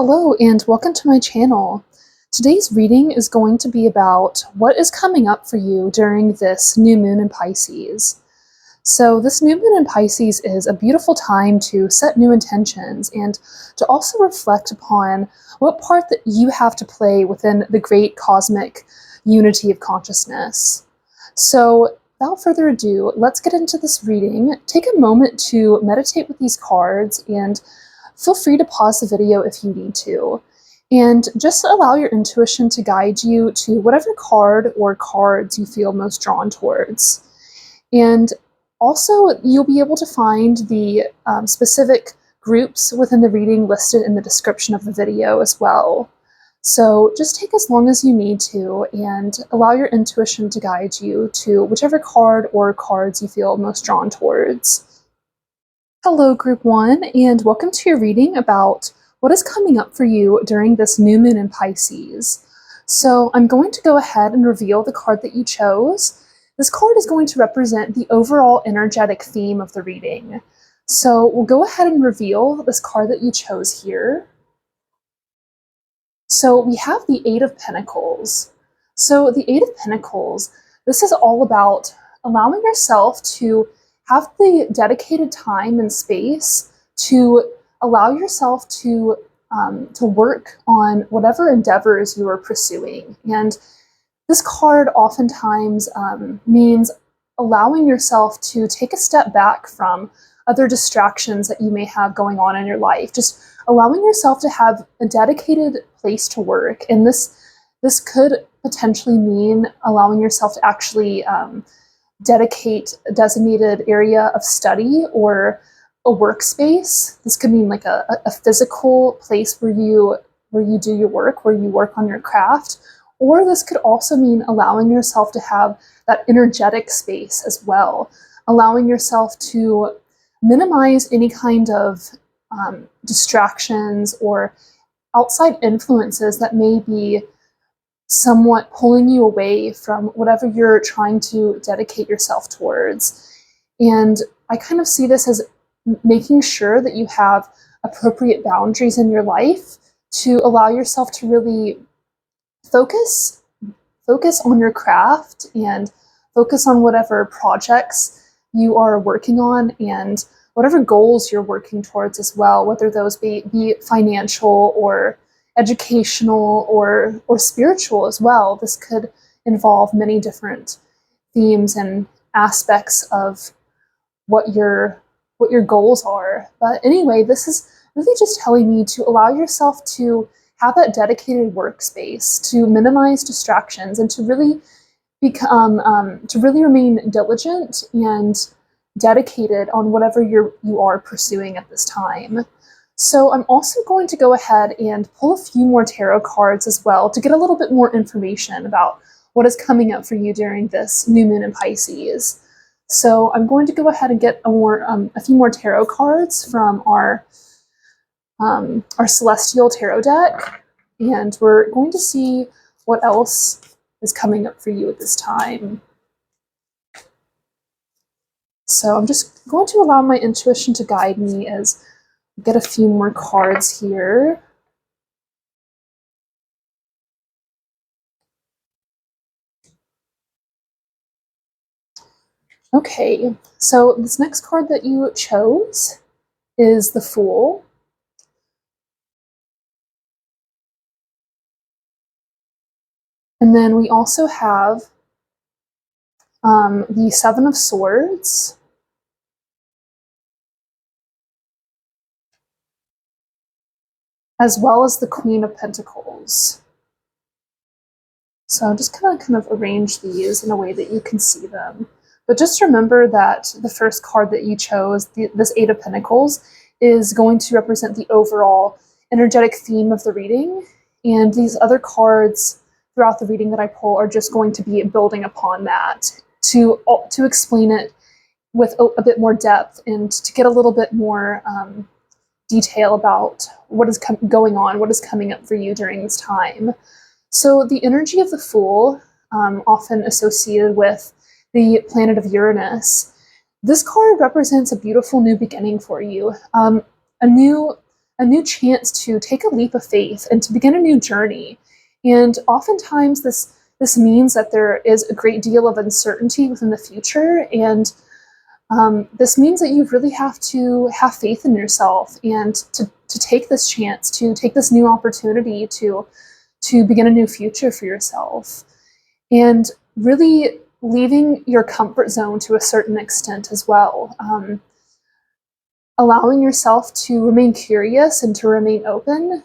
Hello and welcome to my channel. Today's reading is going to be about what is coming up for you during this new moon in Pisces. So this new moon in Pisces is a beautiful time to set new intentions and to also reflect upon what part that you have to play within the great cosmic unity of consciousness. So without further ado, let's get into this reading. Take a moment to meditate with these cards and feel free to pause the video if you need to. And just allow your intuition to guide you to whatever card or cards you feel most drawn towards. And also, you'll be able to find the specific groups within the reading listed in the description of the video as well. So just take as long as you need to and allow your intuition to guide you to whichever card or cards you feel most drawn towards. Hello, Group 1, and welcome to your reading about what is coming up for you during this new moon in Pisces. So I'm going to go ahead and reveal the card that you chose. This card is going to represent the overall energetic theme of the reading. So we'll go ahead and reveal this card that you chose here. So we have the Eight of Pentacles. So the Eight of Pentacles, this is all about allowing yourself to have the dedicated time and space to allow yourself to work on whatever endeavors you are pursuing. And this card oftentimes means allowing yourself to take a step back from other distractions that you may have going on in your life. Just allowing yourself to have a dedicated place to work. And this could potentially mean allowing yourself to actually dedicate a designated area of study or a workspace. This could mean like a physical place where you do your work, where you work on your craft. Or this could also mean allowing yourself to have that energetic space as well, allowing yourself to minimize any kind of distractions or outside influences that may be somewhat pulling you away from whatever you're trying to dedicate yourself towards. And I kind of see this as making sure that you have appropriate boundaries in your life to allow yourself to really focus on your craft and focus on whatever projects you are working on and whatever goals you're working towards as well, whether those be financial or educational or spiritual as well. This could involve many different themes and aspects of what your goals are. But anyway, this is really just telling me to allow yourself to have that dedicated workspace, to minimize distractions, and to really remain diligent and dedicated on whatever you are pursuing at this time. So I'm also going to go ahead and pull a few more tarot cards as well to get a little bit more information about what is coming up for you during this new moon in Pisces. So I'm going to go ahead and get a few more tarot cards from our Celestial Tarot deck, and we're going to see what else is coming up for you at this time. So I'm just going to allow my intuition to guide me as I get a few more cards here. Okay, so this next card that you chose is the Fool. And then we also have the Seven of Swords. As well as the Queen of Pentacles. So I'm just kind of arrange these in a way that you can see them. But just remember that the first card that you chose, this Eight of Pentacles, is going to represent the overall energetic theme of the reading. And these other cards throughout the reading that I pull are just going to be building upon that to explain it with a bit more depth and to get a little bit more detail about what is going on, what is coming up for you during this time. So the energy of the Fool, often associated with the planet of Uranus, this card represents a beautiful new beginning for you, a new a new chance to take a leap of faith and to begin a new journey. And oftentimes this means that there is a great deal of uncertainty within the future, and this means that you really have to have faith in yourself and to take this chance, to take this new opportunity to begin a new future for yourself. And really leaving your comfort zone to a certain extent as well. Allowing yourself to remain curious and to remain open.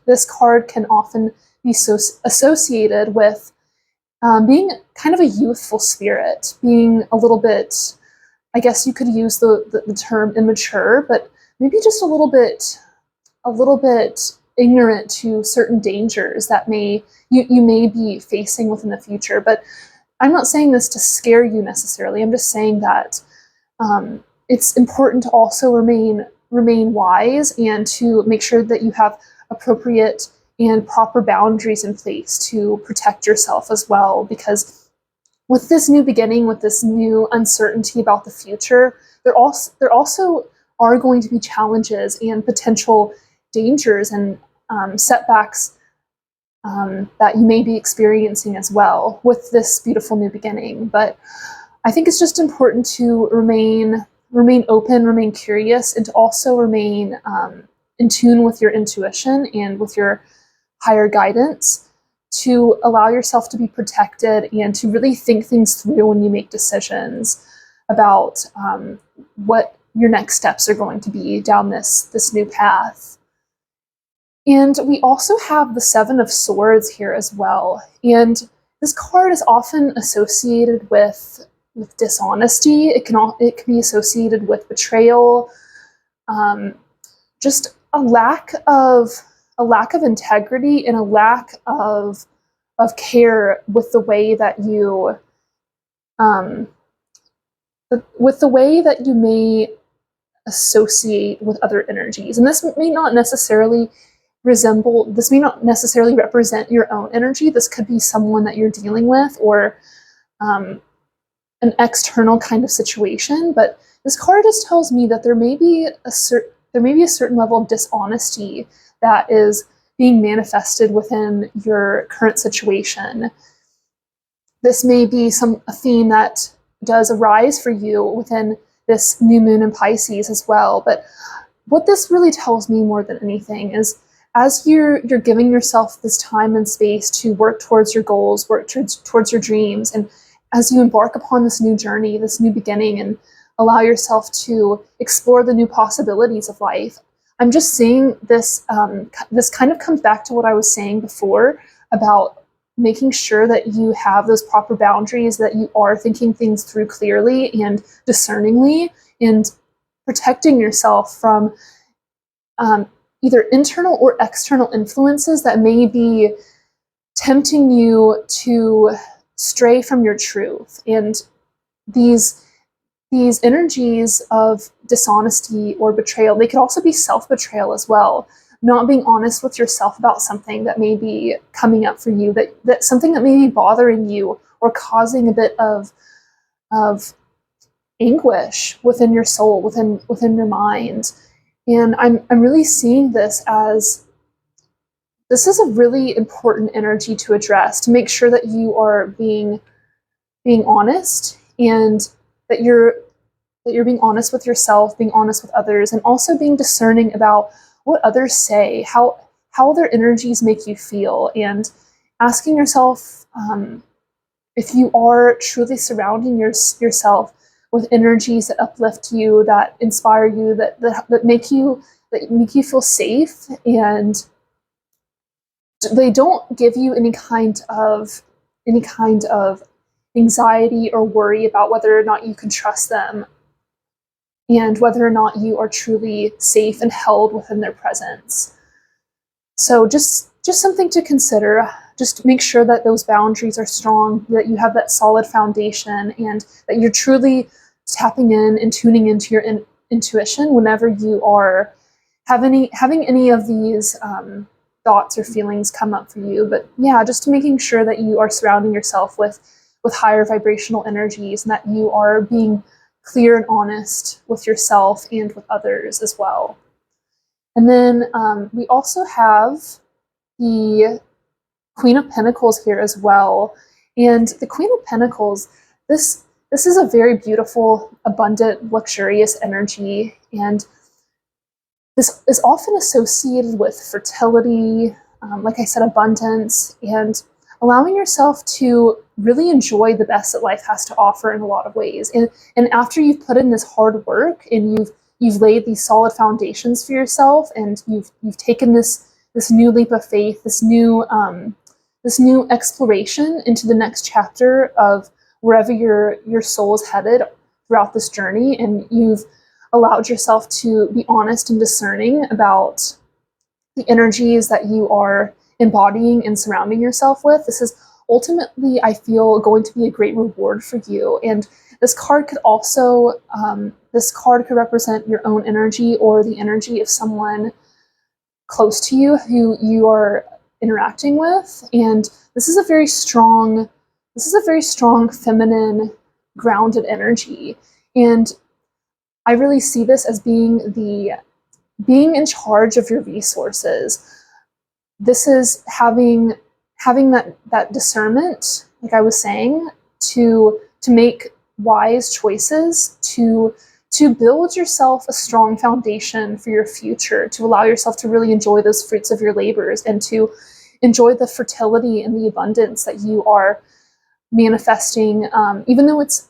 This card can often be associated with being kind of a youthful spirit, being a little bit, I guess you could use the term immature, but maybe just a little bit ignorant to certain dangers that you may be facing within the future. But I'm not saying this to scare you necessarily. I'm just saying that it's important to also remain wise and to make sure that you have appropriate and proper boundaries in place to protect yourself as well. Because with this new beginning, with this new uncertainty about the future, there also are going to be challenges and potential dangers and setbacks that you may be experiencing as well with this beautiful new beginning. But I think it's just important to remain open, remain curious, and to also remain in tune with your intuition and with your higher guidance, to allow yourself to be protected and to really think things through when you make decisions about what your next steps are going to be down this new path. And we also have the Seven of Swords here as well. And this card is often associated with dishonesty. It can be associated with betrayal, just a lack of integrity and a lack of care with the way that you may associate with other energies. And this may not necessarily represent your own energy. This could be someone that you're dealing with, or an external kind of situation. But this card just tells me that there may be a certain level of dishonesty that is being manifested within your current situation. This may be a theme that does arise for you within this new moon in Pisces as well. But what this really tells me more than anything is, as you're giving yourself this time and space to work towards your goals, work towards your dreams, and as you embark upon this new journey, this new beginning, and allow yourself to explore the new possibilities of life, I'm just seeing this, this kind of comes back to what I was saying before about making sure that you have those proper boundaries, that you are thinking things through clearly and discerningly, and protecting yourself from either internal or external influences that may be tempting you to stray from your truth. And these energies of dishonesty or betrayal, they could also be self-betrayal as well. Not being honest with yourself about something that may be coming up for you, that something that may be bothering you or causing a bit of anguish within your soul, within your mind. And I'm really seeing this as, this is a really important energy to address, to make sure that you are being honest, and that you're being honest with yourself, being honest with others, and also being discerning about what others say, how their energies make you feel, and asking yourself if you are truly surrounding yourself with energies that uplift you, that inspire you, that make you feel safe, and they don't give you any kind of anxiety or worry about whether or not you can trust them, and whether or not you are truly safe and held within their presence. So just something to consider. Just make sure that those boundaries are strong, that you have that solid foundation, and that you're truly tapping in and tuning into your intuition whenever you are having any of these thoughts or feelings come up for you. But yeah, just making sure that you are surrounding yourself with higher vibrational energies, and that you are being clear and honest with yourself and with others as well. And then we also have the Queen of Pentacles here as well. And the Queen of Pentacles, this is a very beautiful, abundant, luxurious energy. And this is often associated with fertility, like I said, abundance, and allowing yourself to really enjoy the best that life has to offer in a lot of ways. And after you've put in this hard work and you've laid these solid foundations for yourself, and you've taken this new leap of faith, this new exploration into the next chapter of wherever your soul is headed throughout this journey, and you've allowed yourself to be honest and discerning about the energies that you are embodying and surrounding yourself with, this is ultimately, I feel, going to be a great reward for you. And this card could also, represent your own energy or the energy of someone close to you who you are interacting with. And this is a very strong, feminine, grounded energy. And I really see this as being in charge of your resources. This is having that discernment, like I was saying, to make wise choices, to build yourself a strong foundation for your future, to allow yourself to really enjoy those fruits of your labors, and to enjoy the fertility and the abundance that you are manifesting, even though it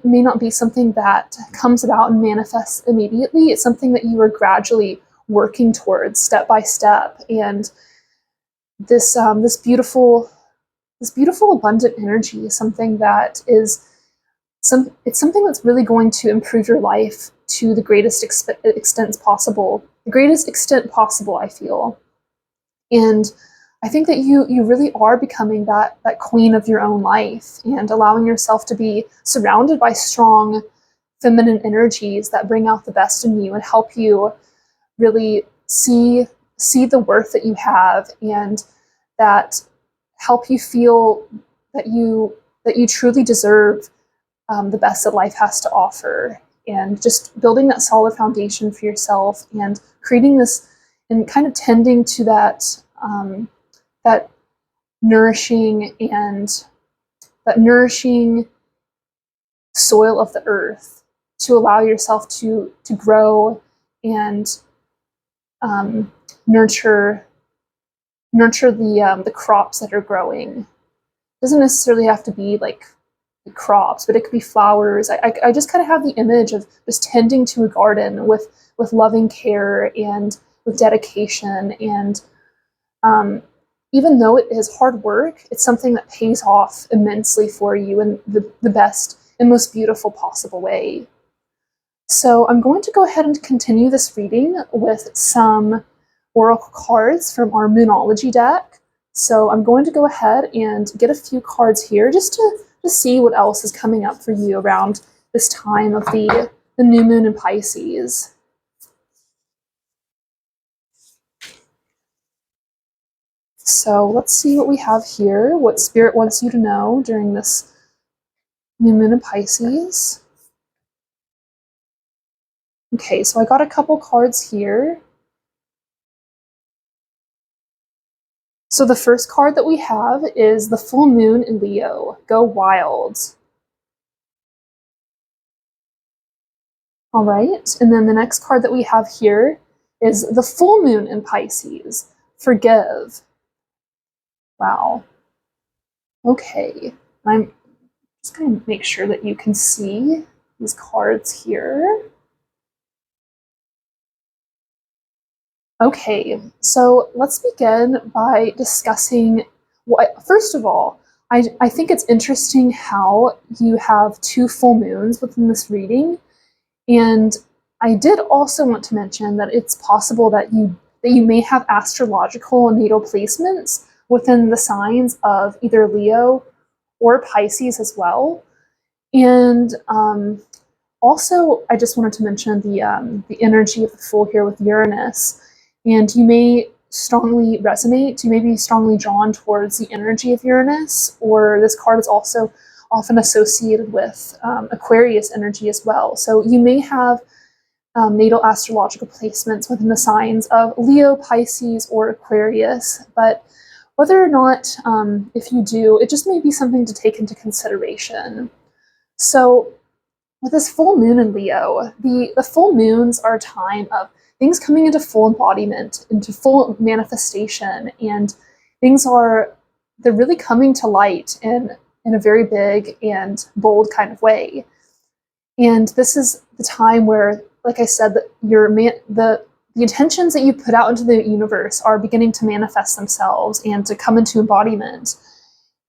may not be something that comes about and manifests immediately. It's something that you are gradually working towards, step by step. And this beautiful abundant energy is something that is it's something that's really going to improve your life to the greatest extent possible, I feel. And I think that you really are becoming that queen of your own life, and allowing yourself to be surrounded by strong feminine energies that bring out the best in you and help you really see the worth that you have, and that help you feel that you truly deserve the best that life has to offer. And just building that solid foundation for yourself, and creating this, and kind of tending to that nourishing soil of the earth, to allow yourself to grow and nurture the crops that are growing. It doesn't necessarily have to be like crops, but it could be flowers. I just kind of have the image of just tending to a garden with loving care and with dedication. And even though it is hard work, it's something that pays off immensely for you in the best and most beautiful possible way. So I'm going to go ahead and continue this reading with some oracle cards from our Moonology deck. So I'm going to go ahead and get a few cards here just to see what else is coming up for you around this time of the new moon in Pisces. So let's see what we have here, what Spirit wants you to know during this new moon in Pisces. Okay, so I got a couple cards here. So the first card that we have is the full moon in Leo. Go wild. All right, and then the next card that we have here is the full moon in Pisces. Forgive. Wow. Okay, I'm just going to make sure that you can see these cards here. Okay, so let's begin by discussing first of all, I think it's interesting how you have two full moons within this reading. And I did also want to mention that it's possible that you may have astrological natal placements within the signs of either Leo or Pisces as well. And also, I just wanted to mention the energy of the Fool here with Uranus. And you may strongly resonate, you may be strongly drawn towards the energy of Uranus, or this card is also often associated with Aquarius energy as well. So you may have natal astrological placements within the signs of Leo, Pisces, or Aquarius. But whether or not, if you do, it just may be something to take into consideration. So with this full moon in Leo, the full moons are a time of things coming into full embodiment, into full manifestation, and they're really coming to light in a very big and bold kind of way. And this is the time where, like I said, that the intentions that you put out into the universe are beginning to manifest themselves and to come into embodiment.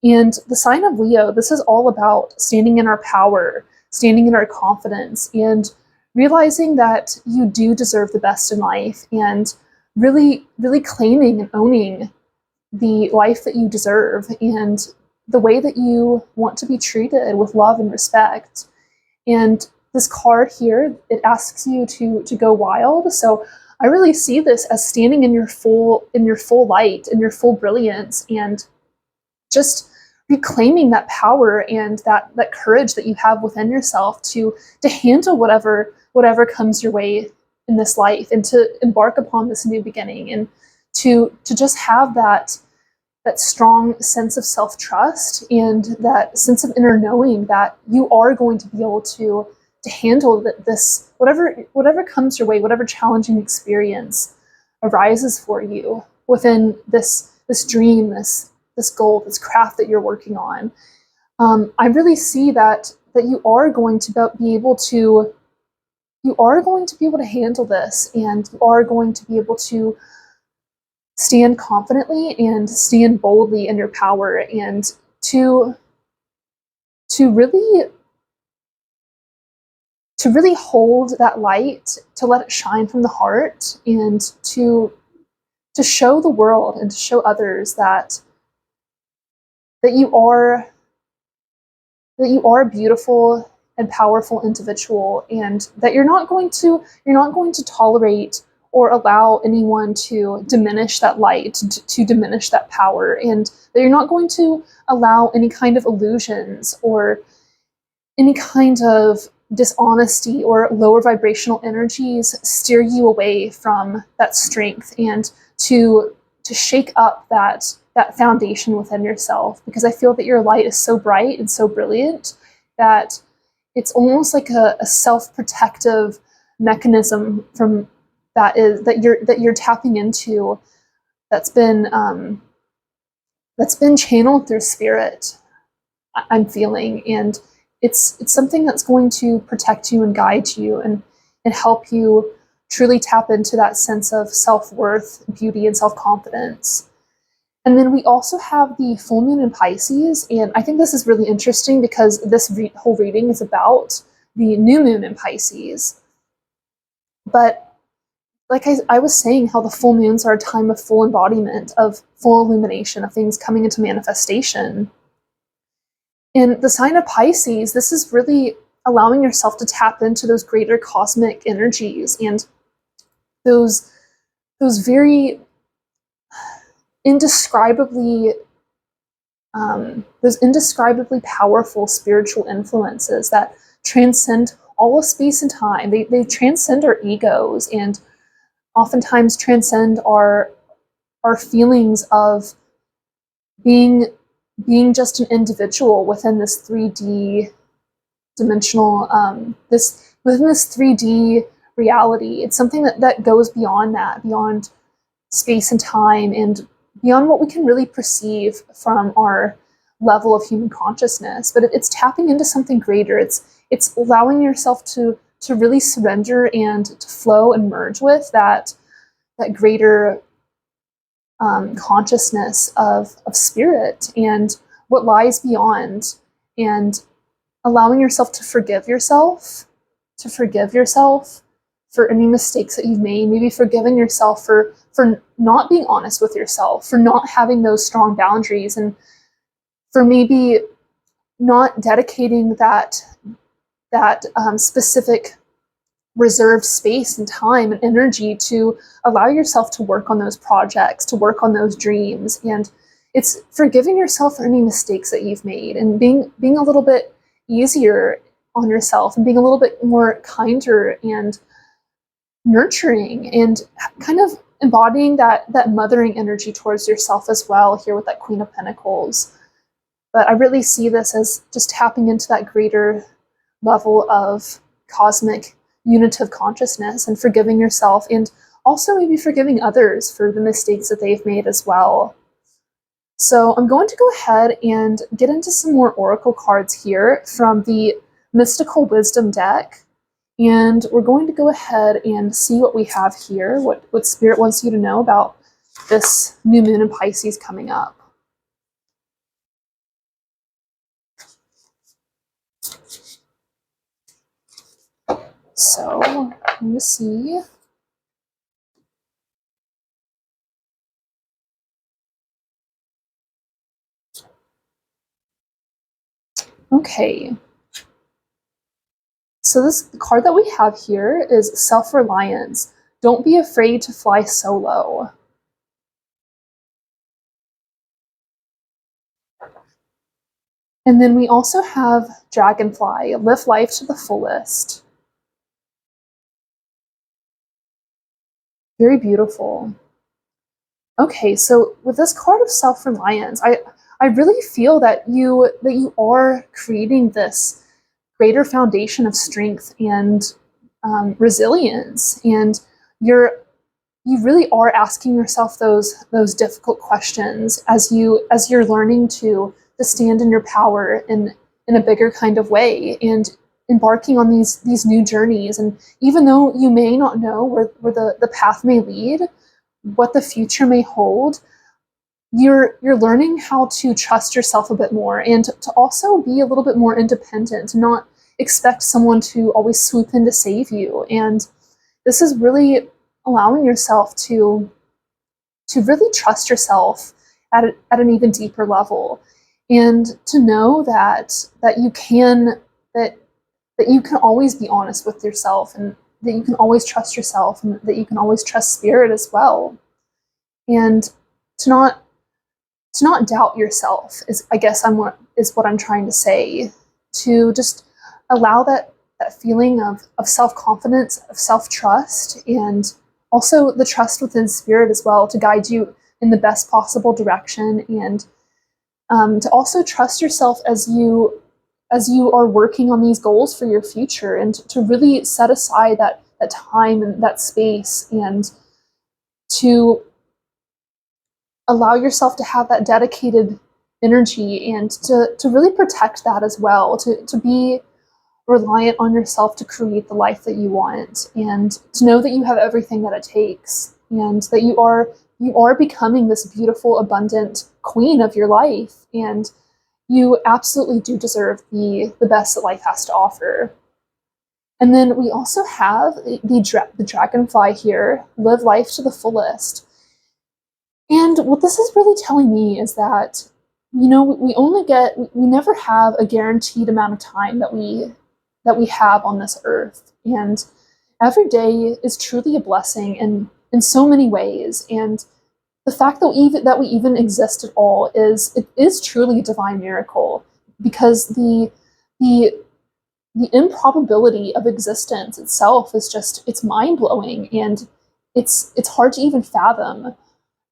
And the sign of Leo, this is all about standing in our power, standing in our confidence, and realizing that you do deserve the best in life, and really, really claiming and owning the life that you deserve and the way that you want to be treated with love and respect. And this card here, it asks you to go wild. So I really see this as standing in your full light, in your full brilliance, and just reclaiming that power and that courage that you have within yourself to handle whatever comes your way in this life, and to embark upon this new beginning, and to just have that strong sense of self-trust and that sense of inner knowing that you are going to be able to handle this whatever comes your way, whatever challenging experience arises for you within this dream, this goal, this craft that you're working on. I really see that you are going to be able to handle this, and you are going to be able to stand confidently and stand boldly in your power, and to really hold that light, to let it shine from the heart, and to show the world and to show others that you are a beautiful and powerful individual, and that you're not going to tolerate or allow anyone to diminish that light, to diminish that power, and that you're not going to allow any kind of illusions or any kind of dishonesty or lower vibrational energies steer you away from that strength, and to shake up that foundation within yourself. Because I feel that your light is so bright and so brilliant that it's almost like a self-protective mechanism that you're tapping into, that's been channeled through spirit, I'm feeling, and it's something that's going to protect you and guide you and help you truly tap into that sense of self-worth, beauty, and self-confidence. And then we also have the full moon in Pisces, and I think this is really interesting because this whole reading is about the new moon in Pisces. But like I was saying, how the full moons are a time of full embodiment, of full illumination, of things coming into manifestation. In the sign of Pisces, this is really allowing yourself to tap into those greater cosmic energies and those very indescribably powerful spiritual influences that transcend all of space and time. They transcend our egos, and oftentimes transcend our feelings of being just an individual within this 3D dimensional, within this 3D reality. It's something that goes beyond that, beyond space and time, and beyond what we can really perceive from our level of human consciousness. But it's tapping into something greater. It's allowing yourself to really surrender and to flow and merge with that greater consciousness of spirit and what lies beyond, and allowing yourself to forgive yourself for any mistakes that you've made, maybe forgiving yourself for not being honest with yourself, for not having those strong boundaries, and for maybe not dedicating that specific reserved space and time and energy to allow yourself to work on those projects, to work on those dreams. And it's forgiving yourself for any mistakes that you've made, and being a little bit easier on yourself, and being a little bit more kinder and nurturing and kind of embodying that mothering energy towards yourself as well here with that Queen of Pentacles. But I really see this as just tapping into that greater level of cosmic unitive consciousness and forgiving yourself, and also maybe forgiving others for the mistakes that they've made as well. So I'm going to go ahead and get into some more oracle cards here from the Mystical Wisdom deck. And we're going to go ahead and see what we have here, what Spirit wants you to know about this new moon in Pisces coming up. So, let me see. Okay. So the card that we have here is Self-Reliance. Don't be afraid to fly solo. And then we also have Dragonfly. Live life to the fullest. Very beautiful. Okay, so with this card of Self-Reliance, I really feel that you are creating this greater foundation of strength and resilience, and you really are asking yourself those difficult questions as you're learning to stand in your power in a bigger kind of way, and embarking on these new journeys. And even though you may not know where the path may lead, what the future may hold, you're learning how to trust yourself a bit more, and to also be a little bit more independent, to not expect someone to always swoop in to save you. And this is really allowing yourself to really trust yourself at an even deeper level, and to know that you can always be honest with yourself, and that you can always trust yourself, and that you can always trust Spirit as well. And to not doubt yourself is, I guess, what I'm trying to say. To just allow that feeling of self-confidence, of self-trust, and also the trust within Spirit as well, to guide you in the best possible direction, and to also trust yourself as you are working on these goals for your future, and to really set aside that time and that space, and to allow yourself to have that dedicated energy, and to really protect that as well, to be reliant on yourself to create the life that you want, and to know that you have everything that it takes, and that you are becoming this beautiful, abundant queen of your life, and you absolutely do deserve the best that life has to offer. And then we also have the Dragonfly here. Live life to the fullest. And what this is really telling me is that, we never have a guaranteed amount of time that we have on this earth. And every day is truly a blessing in so many ways. And the fact that we even exist at all is truly a divine miracle, because the improbability of existence itself is it's mind-blowing, and it's hard to even fathom.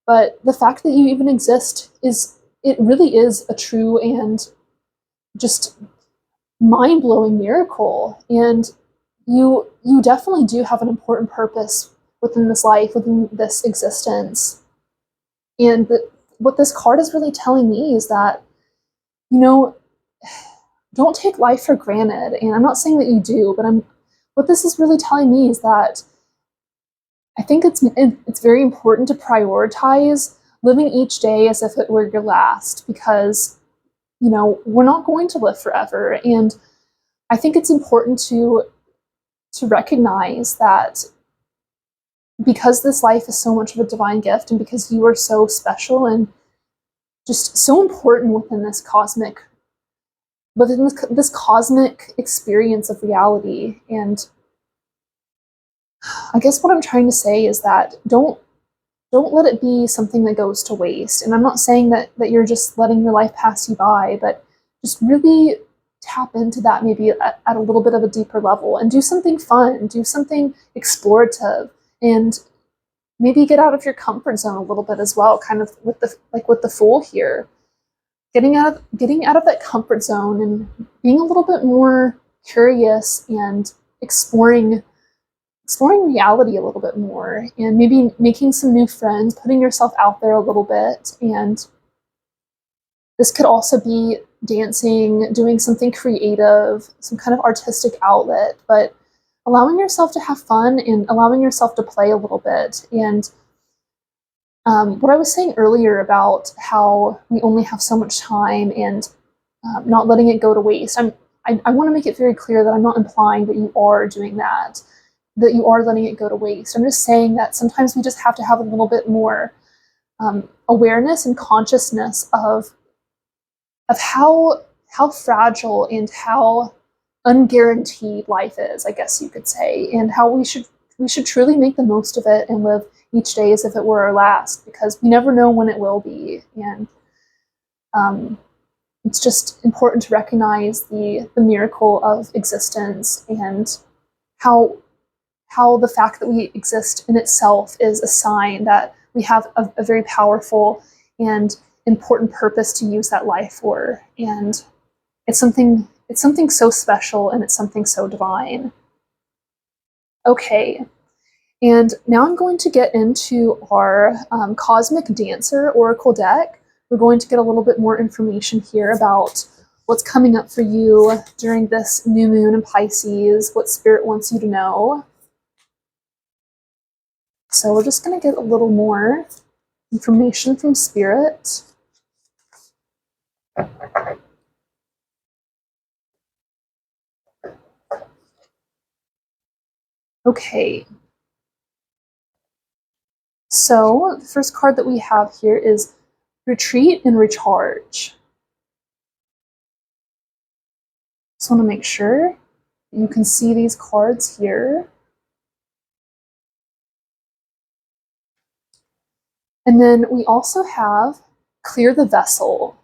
But the fact that you even exist it really is a true and just mind-blowing miracle. And you definitely do have an important purpose within this life, within this existence. And what this card is really telling me is that, don't take life for granted. And I'm not saying that you do, but what this is really telling me is that I think it's very important to prioritize living each day as if it were your last, because we're not going to live forever. And I think it's important to recognize that, because this life is so much of a divine gift, and because you are so special and just so important within this cosmic experience of reality. And I guess what I'm trying to say is that don't let it be something that goes to waste. And I'm not saying that you're just letting your life pass you by, but just really tap into that maybe at a little bit of a deeper level and do something fun, do something explorative, and maybe get out of your comfort zone a little bit as well, kind of with the Fool here. Getting out of that comfort zone and being a little bit more curious and exploring reality a little bit more, and maybe making some new friends, putting yourself out there a little bit. And this could also be dancing, doing something creative, some kind of artistic outlet, but allowing yourself to have fun and allowing yourself to play a little bit. And what I was saying earlier about how we only have so much time and not letting it go to waste, I want to make it very clear that I'm not implying that you are doing that you are letting it go to waste. I'm just saying that sometimes we just have to have a little bit more awareness and consciousness of how fragile and how unguaranteed life is, I guess you could say, and how we should truly make the most of it and live each day as if it were our last, because we never know when it will be. And it's just important to recognize the miracle of existence, and how the fact that we exist in itself is a sign that we have a very powerful and important purpose to use that life for. And it's something so special, and it's something so divine. Okay, and now I'm going to get into our Cosmic Dancer Oracle deck. We're going to get a little bit more information here about what's coming up for you during this new moon in Pisces, what Spirit wants you to know. So we're just going to get a little more information from Spirit. Okay. So the first card that we have here is Retreat and Recharge. Just want to make sure you can see these cards here. And then we also have Clear the Vessel.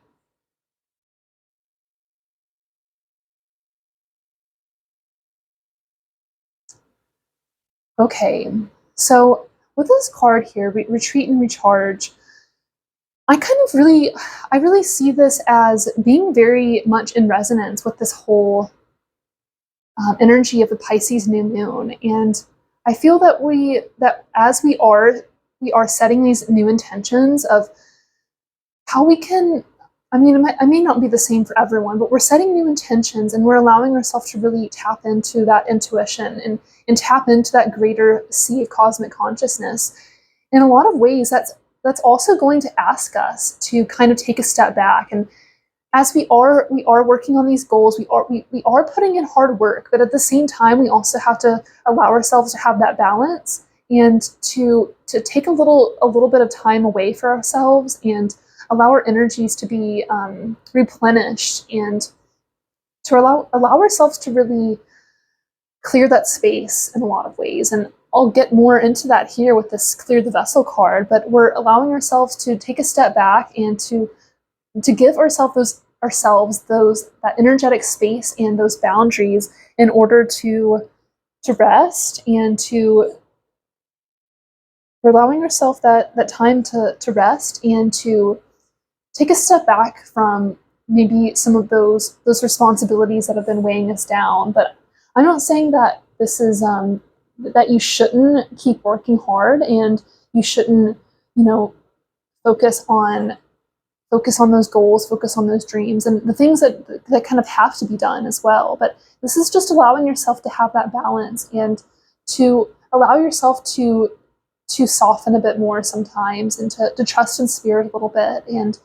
Okay, so with this card here, Retreat and Recharge, I really see this as being very much in resonance with this whole energy of the Pisces new moon. And I feel that as we are setting these new intentions of how we can, I mean, it may not be the same for everyone, but we're setting new intentions, and we're allowing ourselves to really tap into that intuition and tap into that greater sea of cosmic consciousness. In a lot of ways, that's also going to ask us to kind of take a step back. And as we are working on these goals, we are putting in hard work, but at the same time, we also have to allow ourselves to have that balance and to take a little bit of time away for ourselves and allow our energies to be replenished, and to allow ourselves to really clear that space in a lot of ways. And I'll get more into that here with this Clear the Vessel card, but we're allowing ourselves to take a step back and to give ourselves that energetic space and those boundaries in order to rest, and we're allowing ourselves that time to rest and to take a step back from maybe some of those responsibilities that have been weighing us down. But I'm not saying that this is that you shouldn't keep working hard, and you shouldn't, focus on those goals, focus on those dreams, and the things that kind of have to be done as well. But this is just allowing yourself to have that balance, and to allow yourself to soften a bit more sometimes, and to trust in Spirit a little bit, and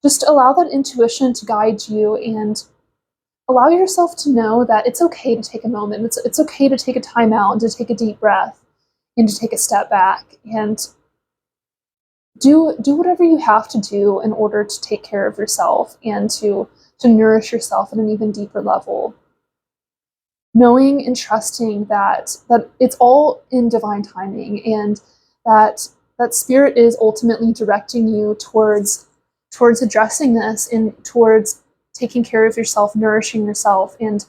just allow that intuition to guide you, and allow yourself to know that it's okay to take a moment. It's okay to take a time out and to take a deep breath and to take a step back and do whatever you have to do in order to take care of yourself and to nourish yourself at an even deeper level. Knowing and trusting that it's all in divine timing, and that Spirit is ultimately directing you towards addressing this, and towards taking care of yourself, nourishing yourself, and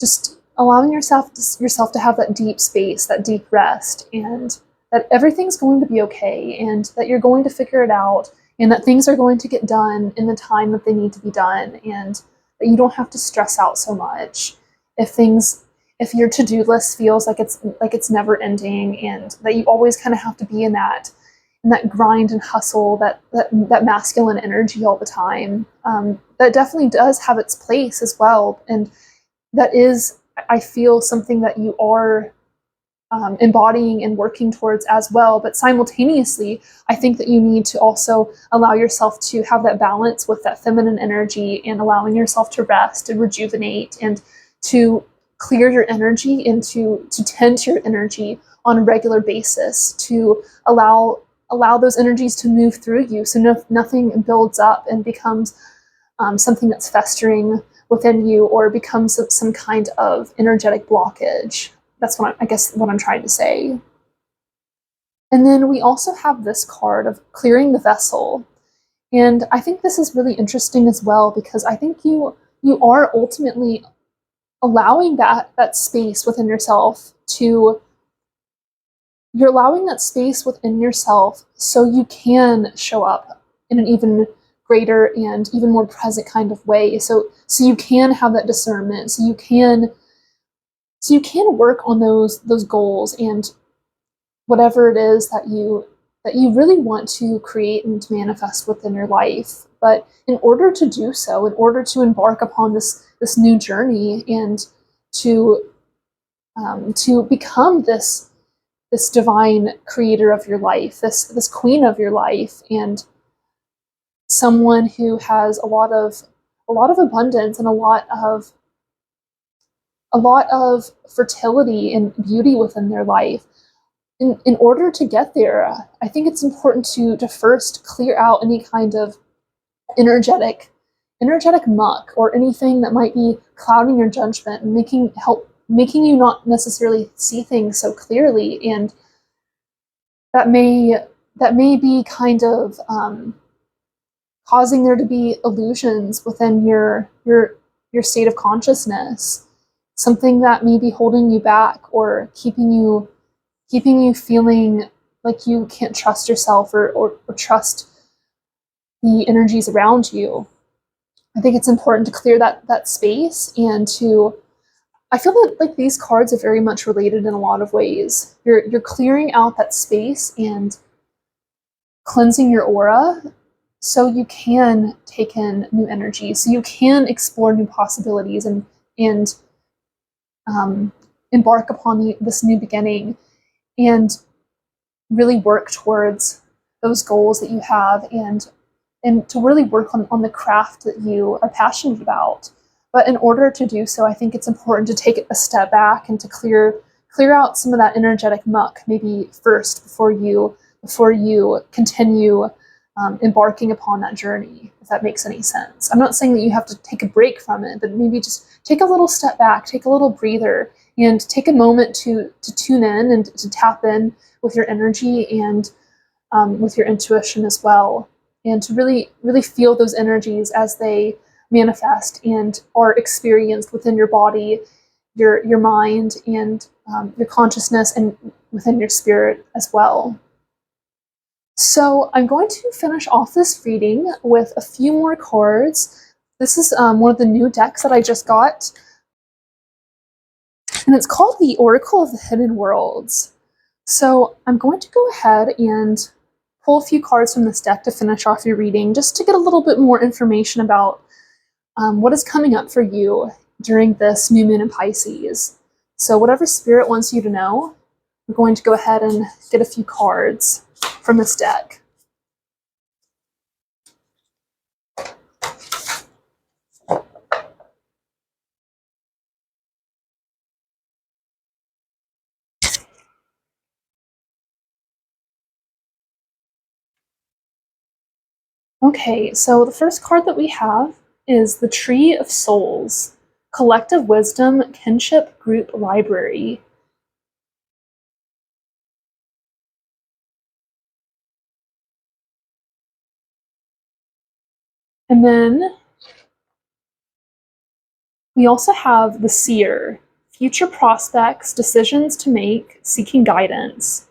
just allowing yourself to have that deep space, that deep rest, and that everything's going to be okay, and that you're going to figure it out, and that things are going to get done in the time that they need to be done, and that you don't have to stress out so much if your to-do list feels like it's never ending, and that you always kind of have to be in that grind and hustle, that masculine energy all the time. That definitely does have its place as well, and that is, I feel, something that you are embodying and working towards as well. But simultaneously, I think that you need to also allow yourself to have that balance with that feminine energy, and allowing yourself to rest and rejuvenate, and to clear your energy, and to tend to your energy on a regular basis, to allow those energies to move through you, so nothing builds up and becomes something that's festering within you, or becomes some kind of energetic blockage. That's what I'm trying to say. And then we also have this card of clearing the vessel. And I think this is really interesting as well, because I think you are ultimately allowing that space within yourself you're allowing that space within yourself so you can show up in an even greater and even more present kind of way. So you can have that discernment. So you can work on those goals and whatever it is that you really want to create and to manifest within your life. But in order to do so, in order to embark upon this new journey, and to become this divine creator of your life, this queen of your life, and someone who has a lot of abundance and a lot of fertility and beauty within their life. In order to get there, I think it's important to first clear out any kind of energetic muck, or anything that might be clouding your judgment and making you not necessarily see things so clearly, and that may be kind of causing there to be illusions within your state of consciousness, something that may be holding you back, or keeping you feeling like you can't trust yourself, or trust the energies around you. I think it's important to clear that space, and I feel that like these cards are very much related in a lot of ways. You're clearing out that space and cleansing your aura, so you can take in new energy, so you can explore new possibilities, and embark upon this new beginning, and really work towards those goals that you have, and to really work on the craft that you are passionate about. But in order to do so, I think it's important to take a step back and to clear out some of that energetic muck, maybe first, before you continue embarking upon that journey, if that makes any sense. I'm not saying that you have to take a break from it, but maybe just take a little step back, take a little breather, and take a moment to tune in and to tap in with your energy, and with your intuition as well, and to really, really feel those energies as they manifest and are experienced within your body, your mind, and your consciousness, and within your spirit as well. So I'm going to finish off this reading with a few more cards. This is one of the new decks that I just got, and it's called the Oracle of the Hidden Worlds. So I'm going to go ahead and pull a few cards from this deck to finish off your reading, just to get a little bit more information about what is coming up for you during this new moon in Pisces. So whatever spirit wants you to know, I'm going to go ahead and get a few cards from this deck. Okay, so the first card that we have is the Tree of Souls, Collective Wisdom Kinship Group Library. And then We also have the seer, future prospects, decisions to make, seeking guidance.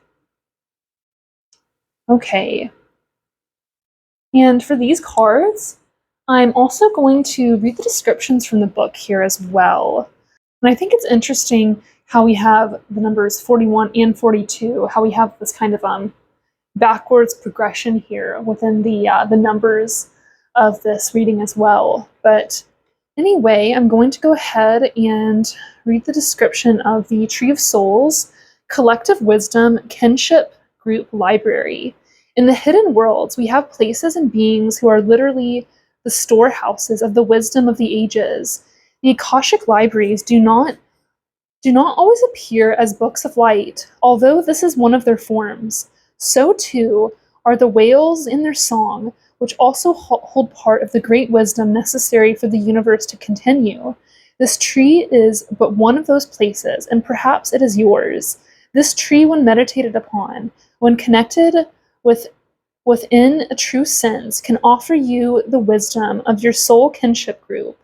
Okay. And for these cards, I'm also going to read the descriptions from the book here as well. And I think it's interesting how we have the numbers 41 and 42, how we have this kind of backwards progression here within the numbers of this reading as well. But anyway, I'm going to go ahead and read the description of the Tree of Souls, Collective Wisdom, Kinship Group Library. In the hidden worlds, we have places and beings who are literally the storehouses of the wisdom of the ages. The Akashic libraries do not always appear as books of light, although this is one of their forms. So too are the whales in their song, which also hold part of the great wisdom necessary for the universe to continue. This tree is but one of those places, and perhaps it is yours. This tree, when meditated upon, when connected within a true sense, can offer you the wisdom of your soul kinship group.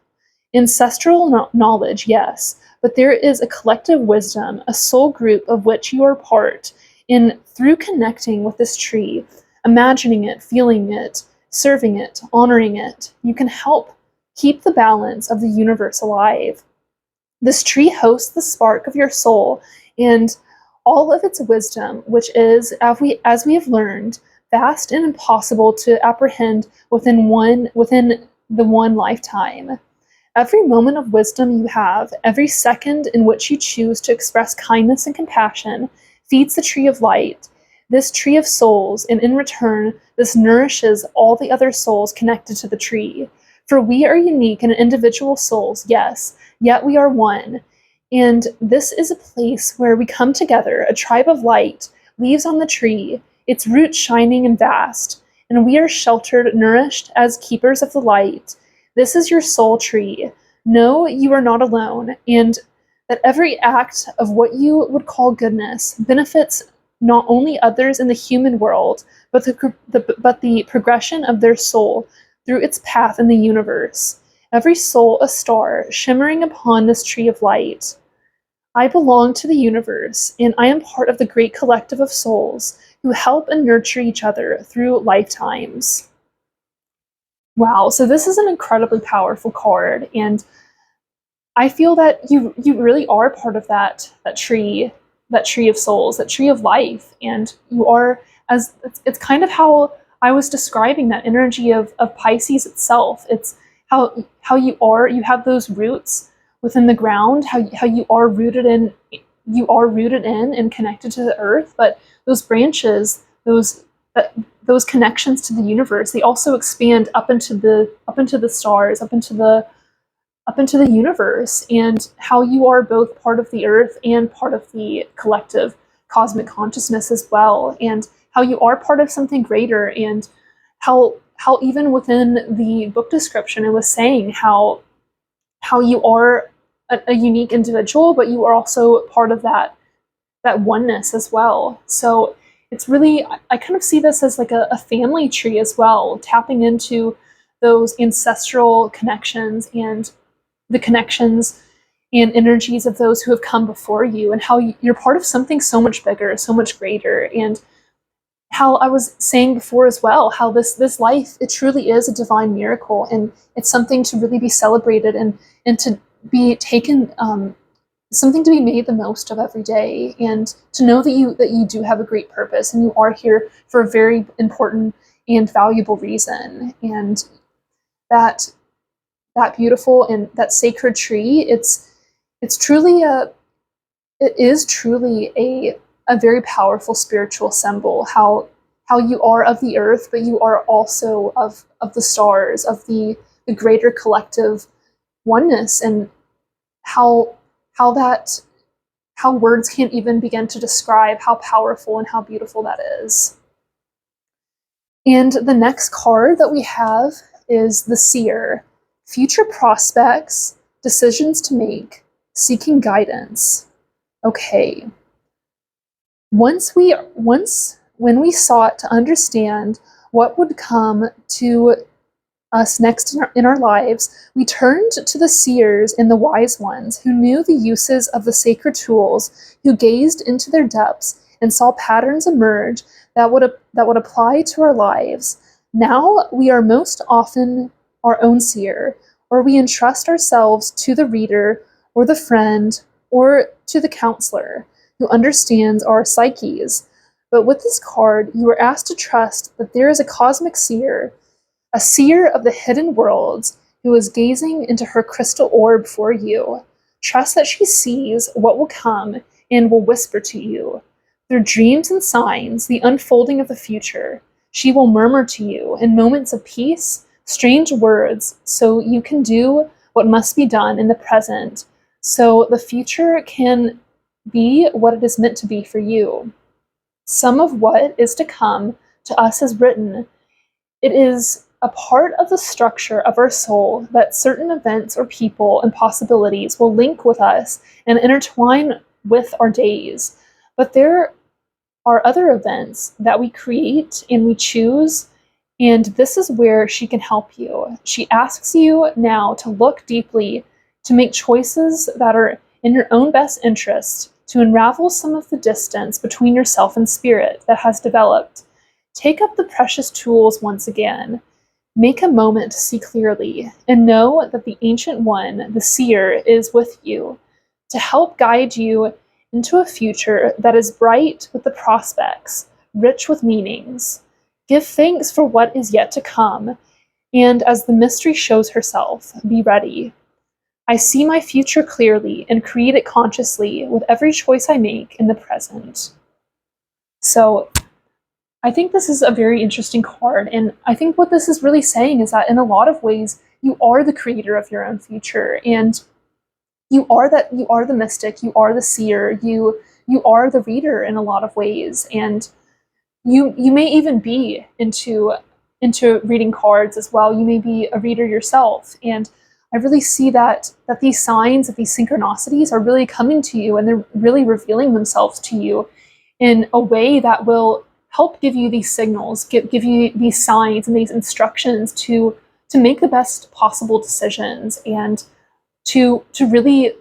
Ancestral knowledge, yes, but there is a collective wisdom, a soul group of which you are part, and through connecting with this tree, imagining it, feeling it, serving it, honoring it, you can help keep the balance of the universe alive. This tree hosts the spark of your soul and all of its wisdom, which is, as we have learned, vast and impossible to apprehend within the one lifetime. Every moment of wisdom you have, every second in which you choose to express kindness and compassion, feeds the tree of light, this tree of souls, and in return, this nourishes all the other souls connected to the tree. For we are unique and individual souls, yes, yet we are one. And this is a place where we come together, a tribe of light, leaves on the tree, its roots shining and vast, and we are sheltered, nourished as keepers of the light. This is your soul tree. Know you are not alone, and that every act of what you would call goodness benefits not only others in the human world, but the progression of their soul through its path in the universe. Every soul a star, shimmering upon this tree of light. I belong to the universe, and I am part of the great collective of souls who help and nurture each other through lifetimes. Wow, so this is an incredibly powerful card, and I feel that you really are part of that tree of souls, that tree of life, and you are, as it's kind of how I was describing that energy of Pisces itself. It's how you have those roots within the ground, how you are rooted in and connected to the earth, but those branches, those connections to the universe, they also expand up into the stars, up into the universe, and how you are both part of the earth and part of the collective cosmic consciousness as well, and how you are part of something greater, and how even within the book description it was saying how you are a unique individual, but you are also part of that oneness as well. So it's really, I kind of see this as like a family tree as well, tapping into those ancestral connections and the connections and energies of those who have come before you, and how you're part of something so much bigger, so much greater. And how I was saying before as well, how this life, it truly is a divine miracle, and it's something to really be celebrated and to be taken, something to be made the most of every day, and to know that you do have a great purpose, and you are here for a very important and valuable reason. And that beautiful and that sacred tree, it is truly a very powerful spiritual symbol, how you are of the earth, but you are also of the stars, of the greater collective oneness, and how words can't even begin to describe how powerful and how beautiful that is. And the next card that we have is the Seer. Future prospects, decisions to make, seeking guidance. Okay. When we sought to understand what would come to us next in our lives, we turned to the seers and the wise ones who knew the uses of the sacred tools, who gazed into their depths and saw patterns emerge that would apply to our lives. Now we are most often our own seer, or we entrust ourselves to the reader or the friend or to the counselor who understands our psyches. But with this card, you are asked to trust that there is a cosmic seer, a seer of the hidden worlds, who is gazing into her crystal orb for you. Trust that she sees what will come and will whisper to you. Through dreams and signs, the unfolding of the future, she will murmur to you in moments of peace, strange words, so you can do what must be done in the present, so the future can be what it is meant to be for you. Some of what is to come to us is written. It is a part of the structure of our soul that certain events or people and possibilities will link with us and intertwine with our days. But there are other events that we create and we choose, and this is where she can help you. She asks you now to look deeply, to make choices that are in your own best interest, to unravel some of the distance between yourself and spirit that has developed. Take up the precious tools once again. Make a moment to see clearly, and know that the Ancient One, the Seer, is with you to help guide you into a future that is bright with the prospects, rich with meanings. Give thanks for what is yet to come, and as the mystery shows herself, be ready. I see my future clearly and create it consciously with every choice I make in the present. So, I think this is a very interesting card, and I think what this is really saying is that in a lot of ways, you are the creator of your own future, and you are the mystic, you are the seer, you are the reader in a lot of ways, and you may even be into reading cards as well. You may be a reader yourself, and I really see that these signs, that these synchronicities are really coming to you, and they're really revealing themselves to you in a way that will help give you these signals, give you these signs and these instructions to make the best possible decisions, and to really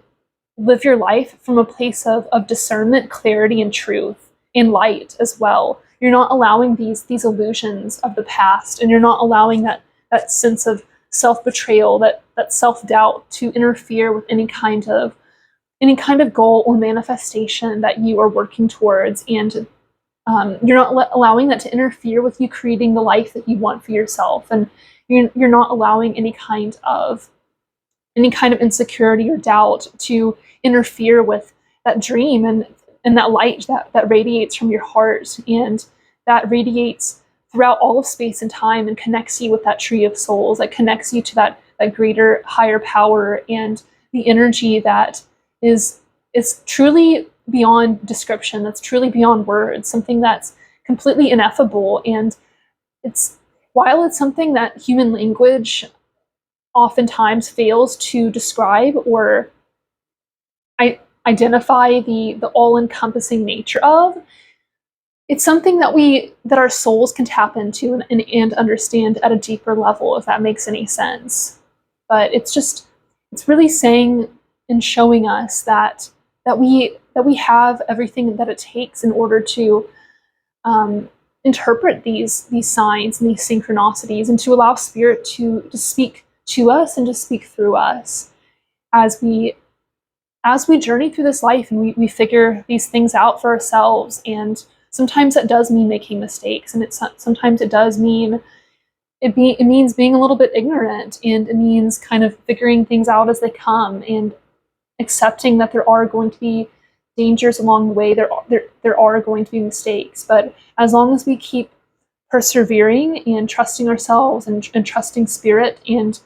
live your life from a place of discernment, clarity, and truth, and light as well. You're not allowing these illusions of the past, and you're not allowing that sense of self-betrayal, that self-doubt to interfere with any kind of goal or manifestation that you are working towards, and you're not allowing that to interfere with you creating the life that you want for yourself, and you're not allowing any kind of insecurity or doubt to interfere with that dream and that light that radiates from your heart, and that radiates throughout all of space and time, and connects you with that tree of souls, that connects you to that greater, higher power, and the energy that is truly beyond description, that's truly beyond words, something that's completely ineffable. And while it's something that human language oftentimes fails to describe or identify the all-encompassing nature of, it's something that our souls can tap into and understand at a deeper level, if that makes any sense. But it's really saying and showing us that we have everything that it takes in order to interpret these signs and these synchronicities, and to allow spirit to speak to us and to speak through us as we journey through this life, and we figure these things out for ourselves. And sometimes that does mean making mistakes, and sometimes it does mean it means being a little bit ignorant, and it means kind of figuring things out as they come, and accepting that there are going to be dangers along the way. There are going to be mistakes, but as long as we keep persevering and trusting ourselves and trusting spirit, and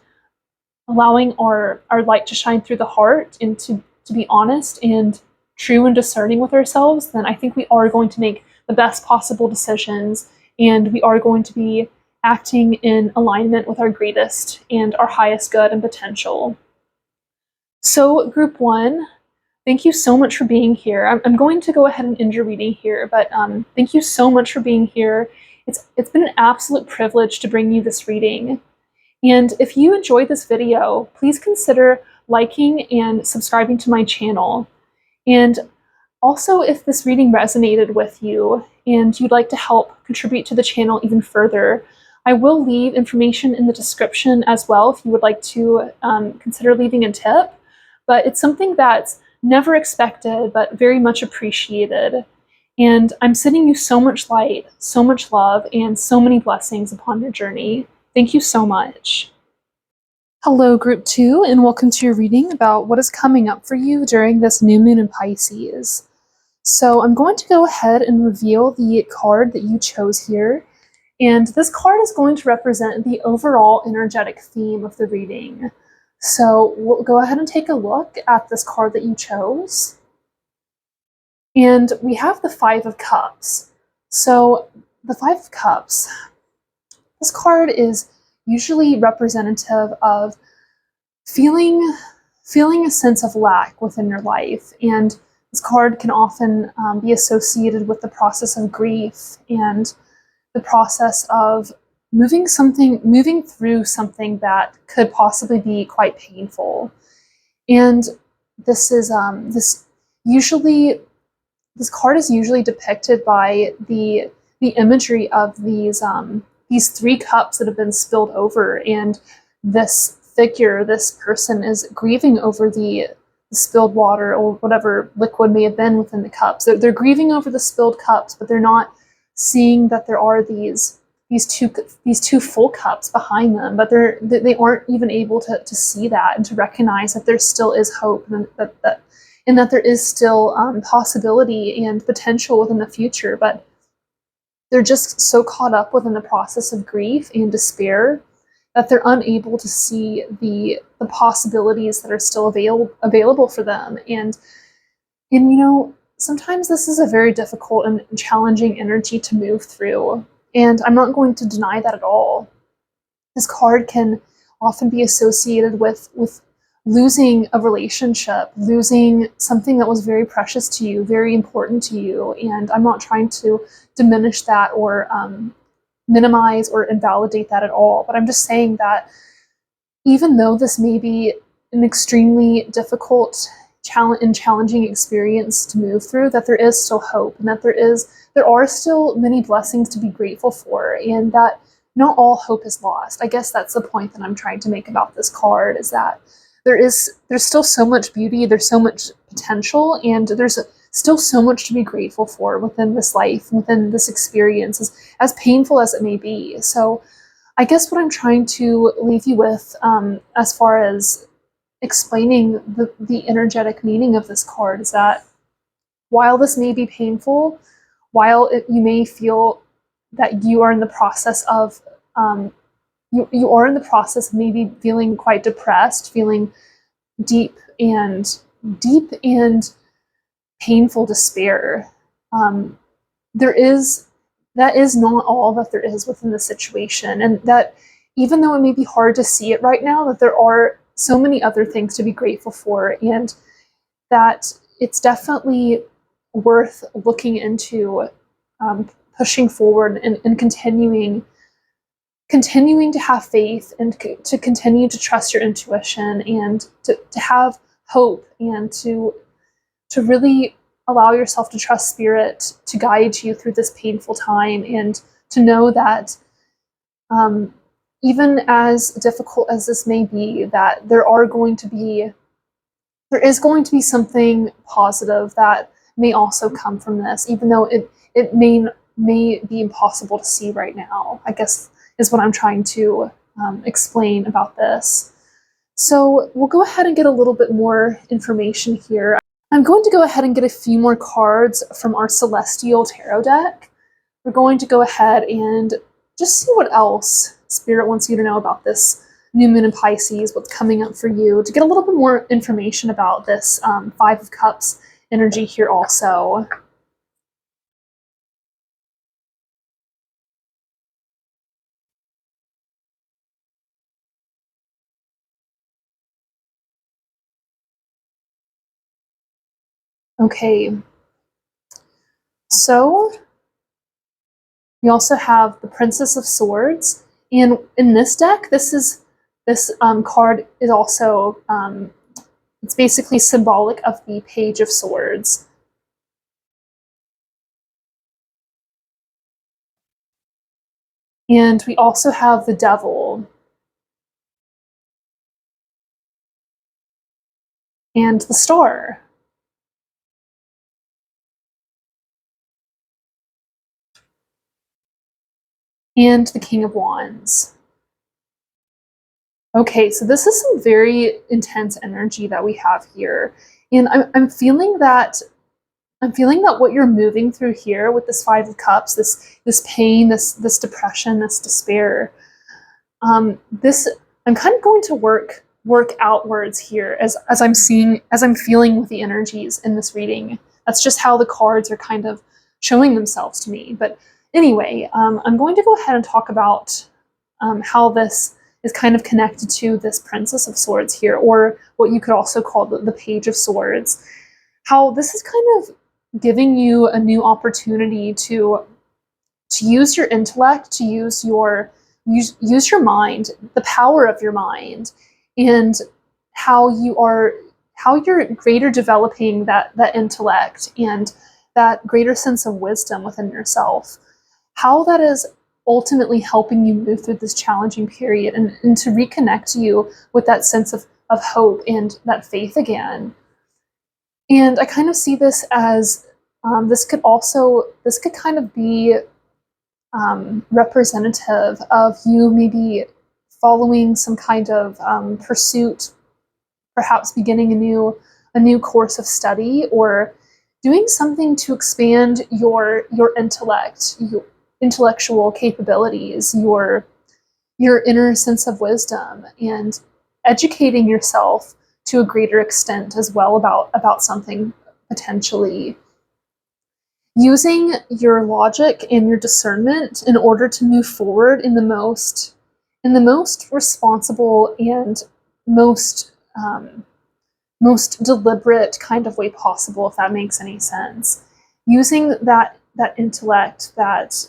allowing our light to shine through the heart, and to be honest and true and discerning with ourselves, then I think we are going to make the best possible decisions, and we are going to be acting in alignment with our greatest and our highest good and potential. So, Group 1, thank you so much for being here. I'm going to go ahead and end your reading here, but thank you so much for being here. It's been an absolute privilege to bring you this reading. And if you enjoyed this video, please consider liking and subscribing to my channel. And also, if this reading resonated with you and you'd like to help contribute to the channel even further, I will leave information in the description as well if you would like to consider leaving a tip. But it's something that's never expected, but very much appreciated. And I'm sending you so much light, so much love, and so many blessings upon your journey. Thank you so much. Hello, Group 2, and welcome to your reading about what is coming up for you during this new moon in Pisces. So I'm going to go ahead and reveal the card that you chose here. And this card is going to represent the overall energetic theme of the reading. So we'll go ahead and take a look at this card that you chose. And we have the Five of Cups. So the Five of Cups, this card is usually representative of feeling a sense of lack within your life. And this card can often be associated with the process of grief and the process of moving through something that could possibly be quite painful. And this card is usually depicted by the imagery of these three cups that have been spilled over, and this figure, this person, is grieving over the spilled water or whatever liquid may have been within the cups. They're grieving over the spilled cups, but they're not seeing that there are these two full cups behind them. But they aren't even able to see that and to recognize that there still is hope, and that there is still possibility and potential within the future. But they're just so caught up within the process of grief and despair that they're unable to see the possibilities that are still available for them. And sometimes this is a very difficult and challenging energy to move through, and I'm not going to deny that at all. This card can often be associated with losing a relationship, losing something that was very precious to you, very important to you. And I'm not trying to diminish that or minimize or invalidate that at all, but I'm just saying that even though this may be an extremely difficult and challenging experience to move through, that there is still hope, and that there are still many blessings to be grateful for, and that not all hope is lost. I guess that's the point that I'm trying to make about this card, is that there's still so much beauty, there's so much potential, and there's still so much to be grateful for within this life, within this experience, as painful as it may be. So I guess what I'm trying to leave you with, as far as explaining the energetic meaning of this card, is that while this may be painful, while you may feel that you are in the process of you are in the process of maybe feeling quite depressed, feeling deep and painful despair, that is not all that there is within the situation, and that even though it may be hard to see it right now, that there are so many other things to be grateful for, and that it's definitely worth looking into, pushing forward and continuing to have faith, and to continue to trust your intuition, and to have hope, and to really allow yourself to trust spirit to guide you through this painful time, and to know that even as difficult as this may be, that there is going to be something positive that may also come from this, even though it may be impossible to see right now, I guess is what I'm trying to explain about this. So we'll go ahead and get a little bit more information here. I'm going to go ahead and get a few more cards from our Celestial Tarot deck. We're going to go ahead and just see what else Spirit wants you to know about this new moon in Pisces, what's coming up for you, to get a little bit more information about this Five of Cups energy here also. Okay, so we also have the Princess of Swords, and in this deck, this is This card is also, it's basically symbolic of the Page of Swords. And we also have the Devil. And the Star. And the King of Wands. Okay, so this is some very intense energy that we have here. And I'm feeling that what you're moving through here with this Five of Cups, this pain, this depression, this despair, this I'm kind of going to work outwards here as I'm feeling with the energies in this reading. That's just how the cards are kind of showing themselves to me. But anyway, I'm going to go ahead and talk about how this is kind of connected to this Princess of Swords here, or what you could also call the Page of Swords. How this is kind of giving you a new opportunity to use your intellect, to use your mind, the power of your mind, and how you're greater developing that intellect and that greater sense of wisdom within yourself. How that is ultimately helping you move through this challenging period and to reconnect you with that sense of hope and that faith again. And I kind of see this as this could kind of be representative of you maybe following some kind of pursuit, perhaps beginning a new course of study, or doing something to expand your intellect, your intellectual capabilities, your inner sense of wisdom, and educating yourself to a greater extent as well about something potentially. Using your logic and your discernment in order to move forward in the most responsible and most deliberate kind of way possible, if that makes any sense. Using that intellect, that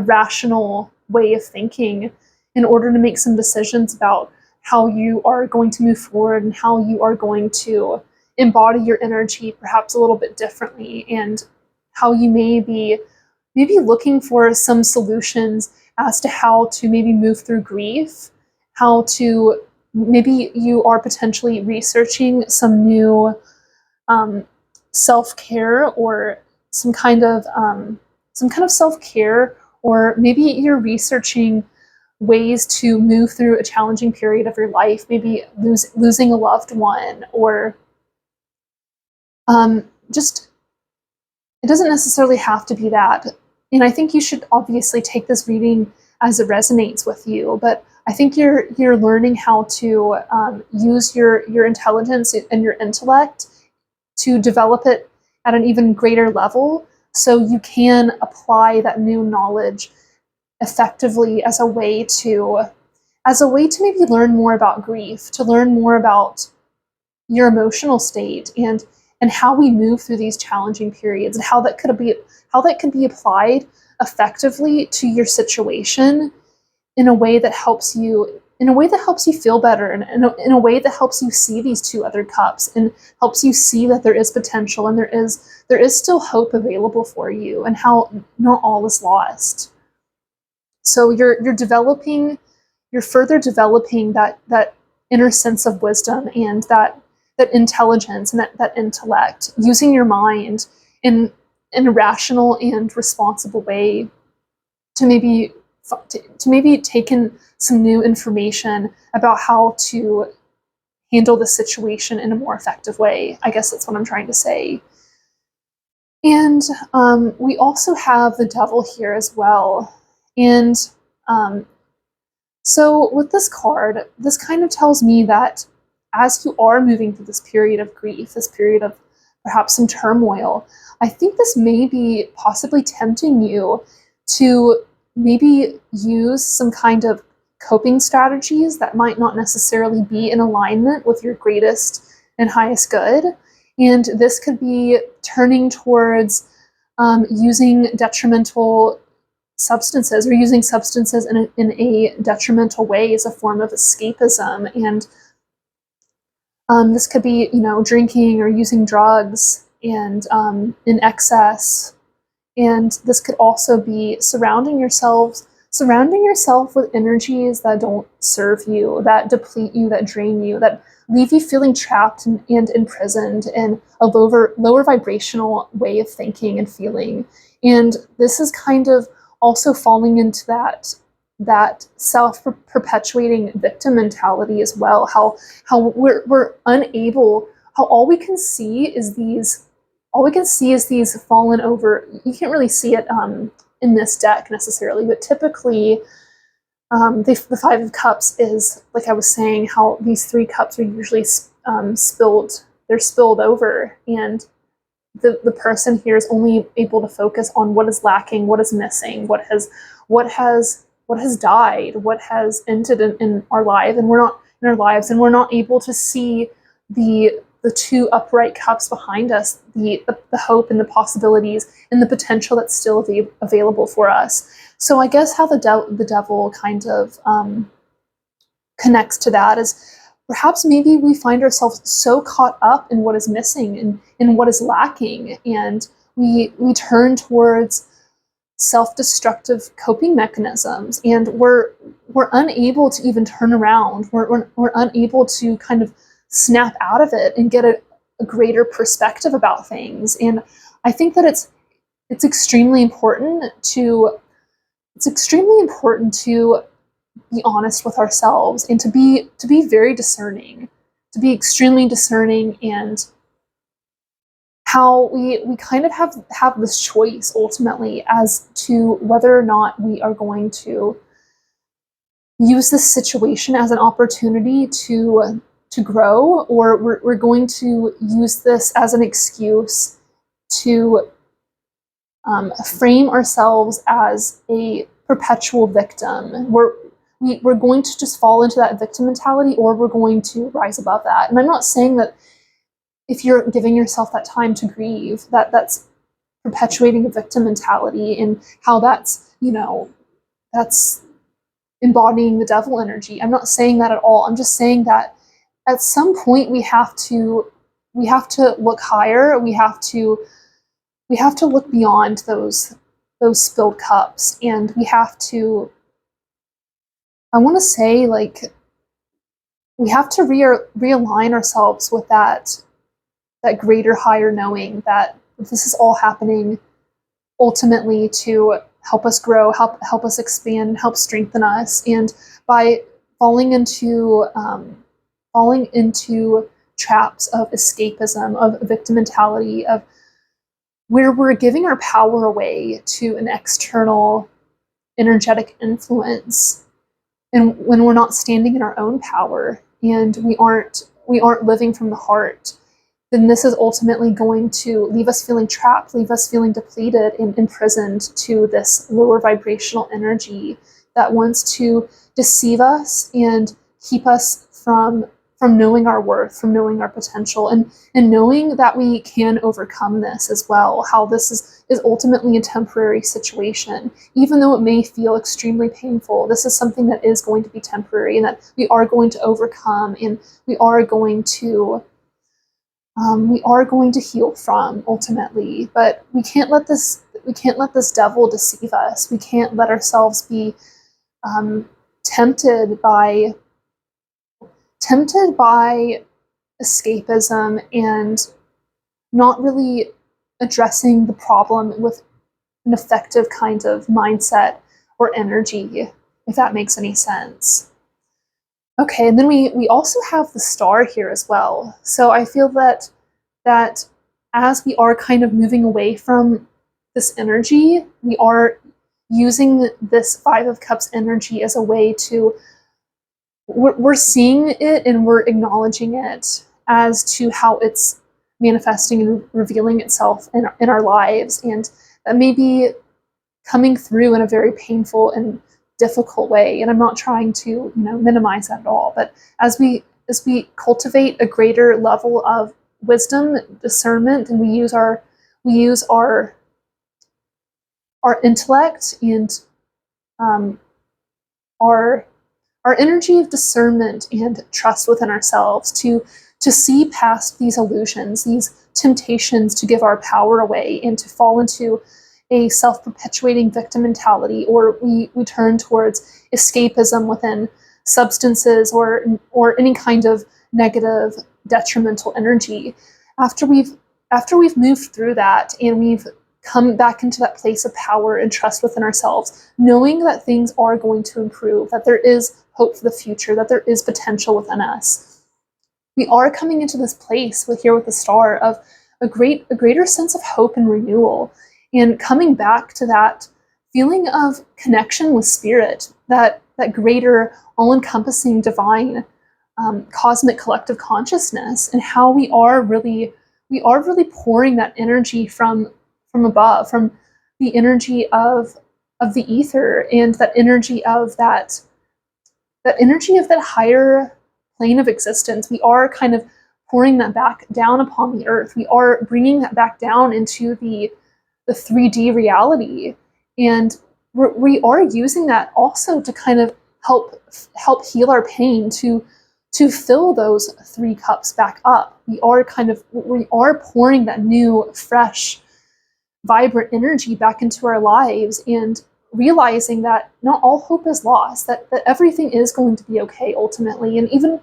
rational way of thinking, in order to make some decisions about how you are going to move forward and how you are going to embody your energy perhaps a little bit differently, and how you may be looking for some solutions as to how to maybe move through grief, how to maybe you are potentially researching some new self-care, or some kind of self-care, or maybe you're researching ways to move through a challenging period of your life, maybe losing a loved one, or just, it doesn't necessarily have to be that. And I think you should obviously take this reading as it resonates with you, but I think you're learning how to use your intelligence and your intellect to develop it at an even greater level, so you can apply that new knowledge effectively as a way to maybe learn more about grief, to learn more about your emotional state, and how we move through these challenging periods, and how that could be applied effectively to your situation in a way that helps you feel better, and in a way that helps you see these two other cups, and helps you see that there is potential, and there is still hope available for you, and how not all is lost. So you're further developing that inner sense of wisdom, and that intelligence, and that intellect, using your mind in a rational and responsible way to maybe take in some new information about how to handle the situation in a more effective way. I guess that's what I'm trying to say. And we also have the Devil here as well. And so with this card, this kind of tells me that as you are moving through this period of grief, this period of perhaps some turmoil, I think this may be possibly tempting you to maybe use some kind of coping strategies that might not necessarily be in alignment with your greatest and highest good. And this could be turning towards using detrimental substances, or using substances in a detrimental way as a form of escapism. And this could be, drinking or using drugs and in excess. And this could also be surrounding yourself with energies that don't serve you, that deplete you, that drain you, that leave you feeling trapped and imprisoned in a lower vibrational way of thinking and feeling. And this is kind of also falling into that self-perpetuating victim mentality as well. How we're unable, how all we can see is these fallen over. You can't really see it in this deck necessarily, but typically the Five of Cups is, like I was saying, how these 3 cups are usually spilled. They're spilled over, and the person here is only able to focus on what is lacking, what is missing, what has died, what has ended in our life, and we're not able to see the 2 upright cups behind us, the hope and the possibilities and the potential that's still available for us. So I guess how the devil kind of connects to that is perhaps maybe we find ourselves so caught up in what is missing and in what is lacking, and we turn towards self-destructive coping mechanisms, and we're unable to even turn around. We're unable to kind of snap out of it and get a greater perspective about things. And I think that it's extremely important to be honest with ourselves, and to be very discerning, to be extremely discerning, and how we kind of have this choice ultimately as to whether or not we are going to use this situation as an opportunity to grow, or we're going to use this as an excuse to frame ourselves as a perpetual victim. We're going to just fall into that victim mentality, or we're going to rise above that. And I'm not saying that if you're giving yourself that time to grieve, that's perpetuating a victim mentality, and how that's embodying the devil energy. I'm not saying that at all. I'm just saying that at some point we have to look higher. We have to look beyond those spilled cups, and we have to, I want to say, like, we have to realign ourselves with that greater, higher knowing that this is all happening ultimately to help us grow, help us expand, help strengthen us. And by falling into traps of escapism, of victim mentality, of where we're giving our power away to an external energetic influence, and when we're not standing in our own power, and we aren't living from the heart, then this is ultimately going to leave us feeling trapped, leave us feeling depleted and imprisoned to this lower vibrational energy that wants to deceive us and keep us from knowing our worth, from knowing our potential, and knowing that we can overcome this as well. How this is ultimately a temporary situation. Even though it may feel extremely painful, this is something that is going to be temporary, and that we are going to overcome, and we are going to heal from ultimately. But we can't let this devil deceive us. We can't let ourselves be tempted by escapism and not really addressing the problem with an effective kind of mindset or energy, if that makes any sense. Okay, and then we also have the star here as well. So I feel that as we are kind of moving away from this energy, we are using this Five of Cups energy as a way to, we're seeing it and we're acknowledging it as to how it's manifesting and revealing itself in our lives, and that may be coming through in a very painful and difficult way. And I'm not trying to minimize that at all, but as we cultivate a greater level of wisdom, discernment, and we use our our intellect and our energy of discernment and trust within ourselves to see past these illusions, these temptations to give our power away and to fall into a self-perpetuating victim mentality, or we turn towards escapism within substances or any kind of negative detrimental energy. After we've moved through that and we've come back into that place of power and trust within ourselves, knowing that things are going to improve, that there is hope for the future, that there is potential within us, we are coming into this place with the star of a greater sense of hope and renewal, and coming back to that feeling of connection with spirit, that greater all-encompassing divine cosmic collective consciousness, and how we are really pouring that energy from above, from the energy of the ether, and that energy of that higher plane of existence. We are kind of pouring that back down upon the earth. We are bringing that back down into the 3D reality, and we are using that also to kind of help heal our pain, to fill those 3 cups back up. We are pouring that new, fresh, vibrant energy back into our lives, and realizing that not all hope is lost, that everything is going to be okay ultimately. And even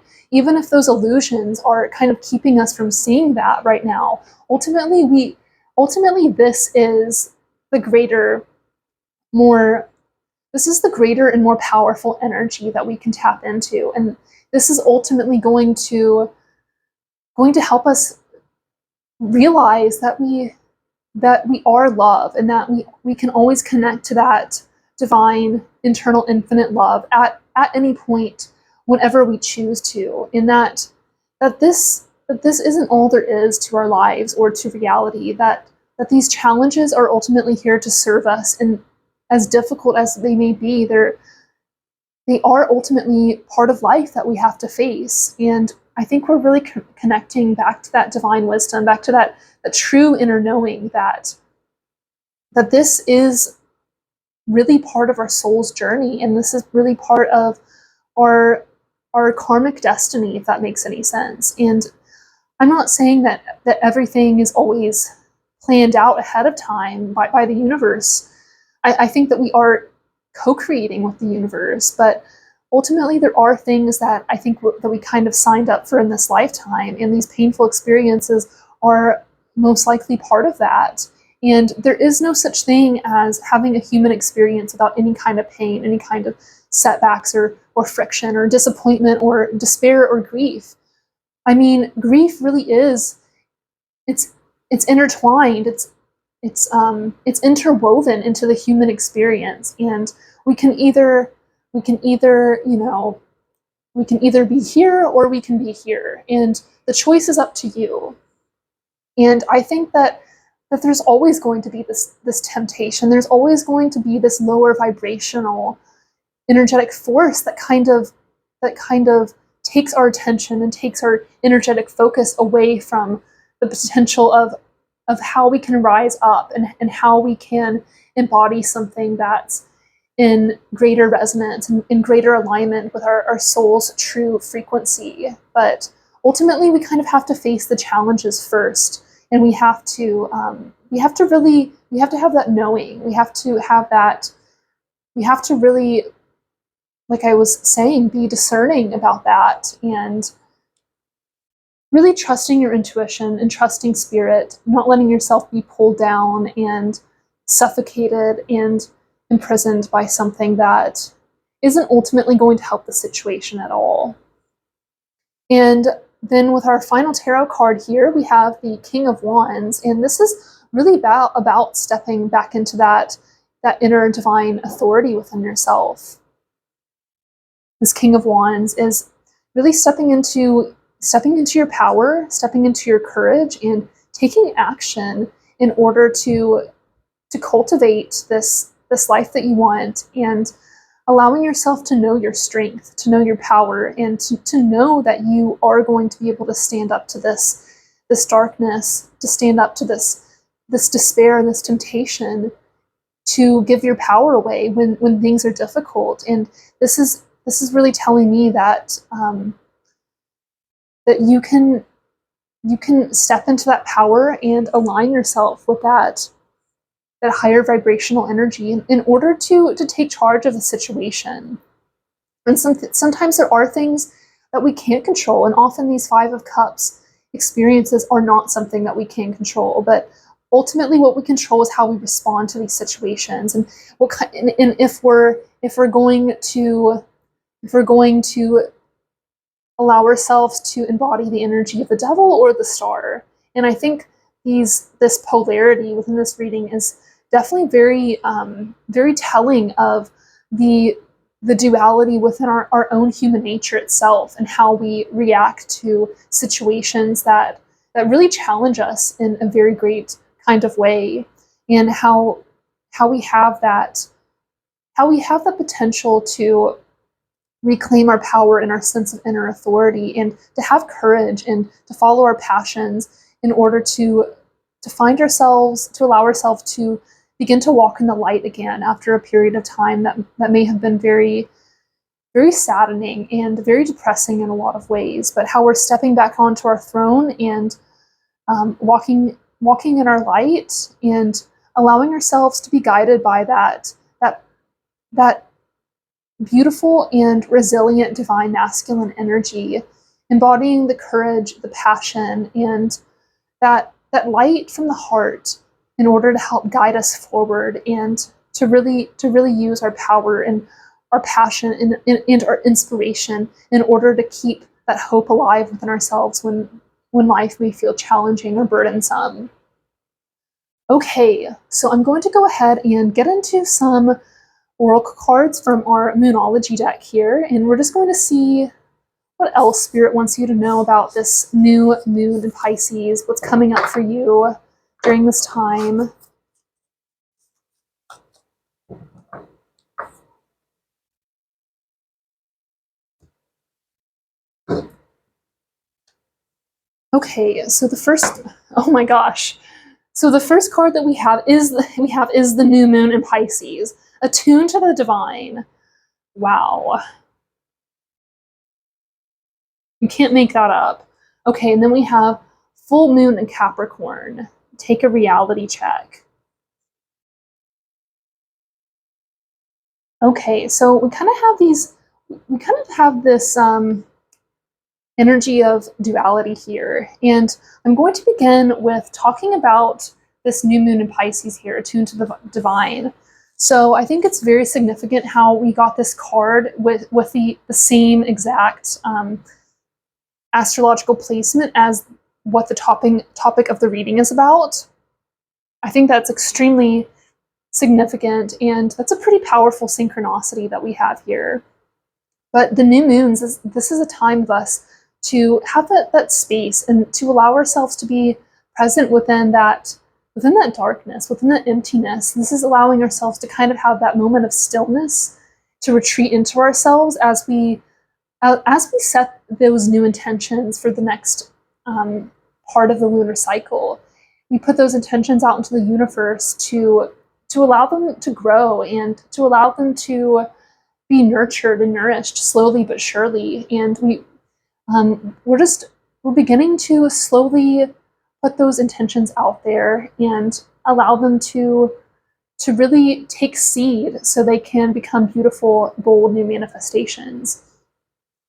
if those illusions are kind of keeping us from seeing that right now, ultimately this is the greater and more powerful energy that we can tap into. And this is ultimately going to help us realize that we are love, and that we can always connect to that divine, internal, infinite love at any point, whenever we choose to, and that this isn't all there is to our lives or to reality, that these challenges are ultimately here to serve us, and as difficult as they may be, they are ultimately part of life that we have to face. And I think we're really connecting back to that divine wisdom, back to that true inner knowing that this is really part of our soul's journey, and this is really part of our karmic destiny, if that makes any sense. And I'm not saying that everything is always planned out ahead of time by the universe. I think that we are co-creating with the universe, but ultimately there are things that I think that we kind of signed up for in this lifetime, and these painful experiences are most likely part of that. And there is no such thing as having a human experience without any kind of pain, any kind of setbacks or friction or disappointment or despair or grief. I mean, grief really is, it's intertwined, it's interwoven into the human experience, and we can either be here or we can be here, and the choice is up to you. And I think that there's always going to be this temptation. There's always going to be this lower vibrational energetic force that kind of takes our attention and takes our energetic focus away from the potential of how we can rise up, and how we can embody something that's in greater resonance and in greater alignment with our soul's true frequency. But ultimately, we kind of have to face the challenges first, and we have to have that knowing. We have to really, like I was saying, be discerning about that, and really trusting your intuition and trusting spirit, not letting yourself be pulled down and suffocated and imprisoned by something that isn't ultimately going to help the situation at all. And then with our final tarot card here, we have the King of Wands, and this is really about stepping back into that inner divine authority within yourself. This King of Wands is really stepping into your power, stepping into your courage, and taking action in order to cultivate this life that you want, and allowing yourself to know your strength, to know your power, and to know that you are going to be able to stand up to this darkness, to stand up to this despair and this temptation, to give your power away when things are difficult. And this is really telling me that that you can step into that power and align yourself with that higher vibrational energy in order to take charge of the situation. And sometimes there are things that we can't control, and often these Five of Cups experiences are not something that we can control. But ultimately, what we control is how we respond to these situations, and if we're going to allow ourselves to embody the energy of the devil or the star. And I think this polarity within this reading is definitely very telling of the duality within our own human nature itself, and how we react to situations that really challenge us in a very great kind of way, and how we have that potential to reclaim our power and our sense of inner authority, and to have courage and to follow our passions in order to find ourselves, to allow ourselves to begin to walk in the light again after a period of time that may have been very, very saddening and very depressing in a lot of ways. But how we're stepping back onto our throne and walking in our light, and allowing ourselves to be guided by that beautiful and resilient divine masculine energy, embodying the courage, the passion, and that light from the heart in order to help guide us forward, and to really use our power and our passion and our inspiration in order to keep that hope alive within ourselves when life may feel challenging or burdensome. Okay, so I'm going to go ahead and get into some oracle cards from our Moonology deck here, and we're just going to see what else Spirit wants you to know about this new moon in Pisces, what's coming up for you during this time. Okay, so oh my gosh. So the first card that we have is the new moon in Pisces, attuned to the divine. Wow. You can't make that up. Okay, and then we have full moon in Capricorn. Take a reality check. Okay, so we kind of have this energy of duality here. And I'm going to begin with talking about this new moon in Pisces here, attuned to the divine. So I think it's very significant how we got this card with the same exact astrological placement as what the topic of the reading is about. I think that's extremely significant, and that's a pretty powerful synchronicity that we have here. But the new moons, this is a time of us to have that space, and to allow ourselves to be present within that darkness, within that emptiness. This is allowing ourselves to kind of have that moment of stillness, to retreat into ourselves as we set those new intentions for the next part of the lunar cycle. We put those intentions out into the universe to allow them to grow, and to allow them to be nurtured and nourished slowly but surely. And we're beginning to slowly put those intentions out there and allow them to really take seed, so they can become beautiful, bold new manifestations.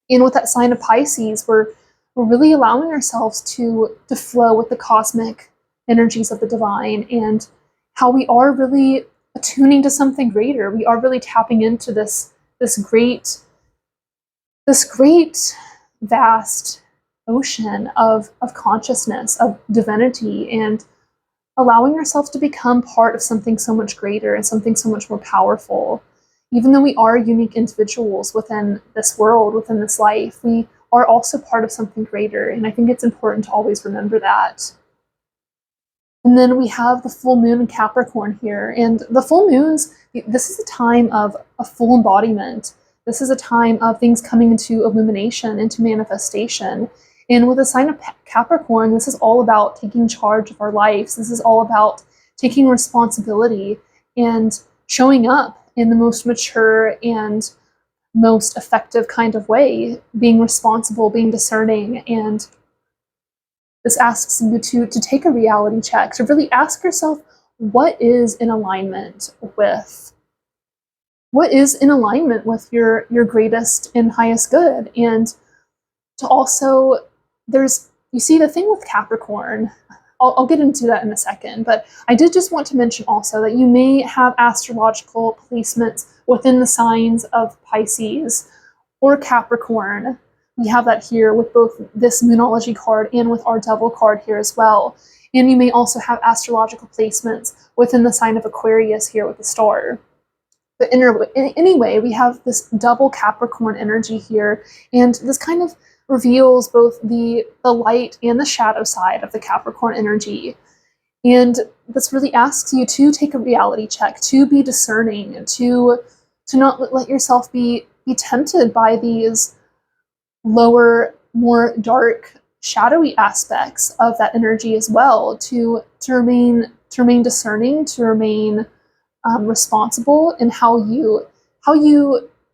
And with that sign of Pisces, we're really allowing ourselves to flow with the cosmic energies of the divine, and how we are really attuning to something greater. We are really tapping into this great vast ocean of consciousness, of divinity, and allowing ourselves to become part of something so much greater and something so much more powerful. Even though we are unique individuals within this world, within this life, we are also part of something greater, and I think it's important to always remember that. And then we have the full moon in Capricorn here, and the full moons, this is a time of a full embodiment. This is a time of things coming into illumination, into manifestation. And with the sign of Capricorn, this is all about taking charge of our lives. This is all about taking responsibility and showing up in the most mature and most effective kind of way, being responsible, being discerning. And this asks you to take a reality check, to really ask yourself what is in alignment with your greatest and highest good. And to also, you see, the thing with Capricorn, I'll get into that in a second, but I did just want to mention also that you may have astrological placements within the signs of Pisces or Capricorn. We have that here with both this Moonology card and with our Devil card here as well. And you may also have astrological placements within the sign of Aquarius here with the star. But anyway, we have this double Capricorn energy here, and this kind of reveals both the light and the shadow side of the Capricorn energy. And this really asks you to take a reality check, to be discerning, to not let yourself be tempted by these lower, more dark, shadowy aspects of that energy as well, to remain discerning, to remain responsible in how you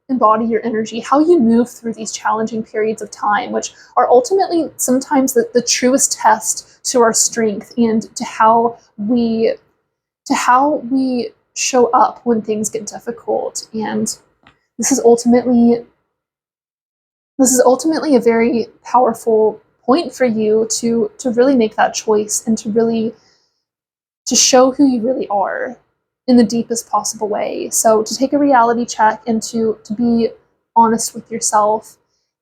embody your energy, how you move through these challenging periods of time, which are ultimately sometimes the truest test to our strength and to how we show up when things get difficult. And this is ultimately a very powerful point for you to really make that choice and to show who you really are in the deepest possible way. So to take a reality check and to be honest with yourself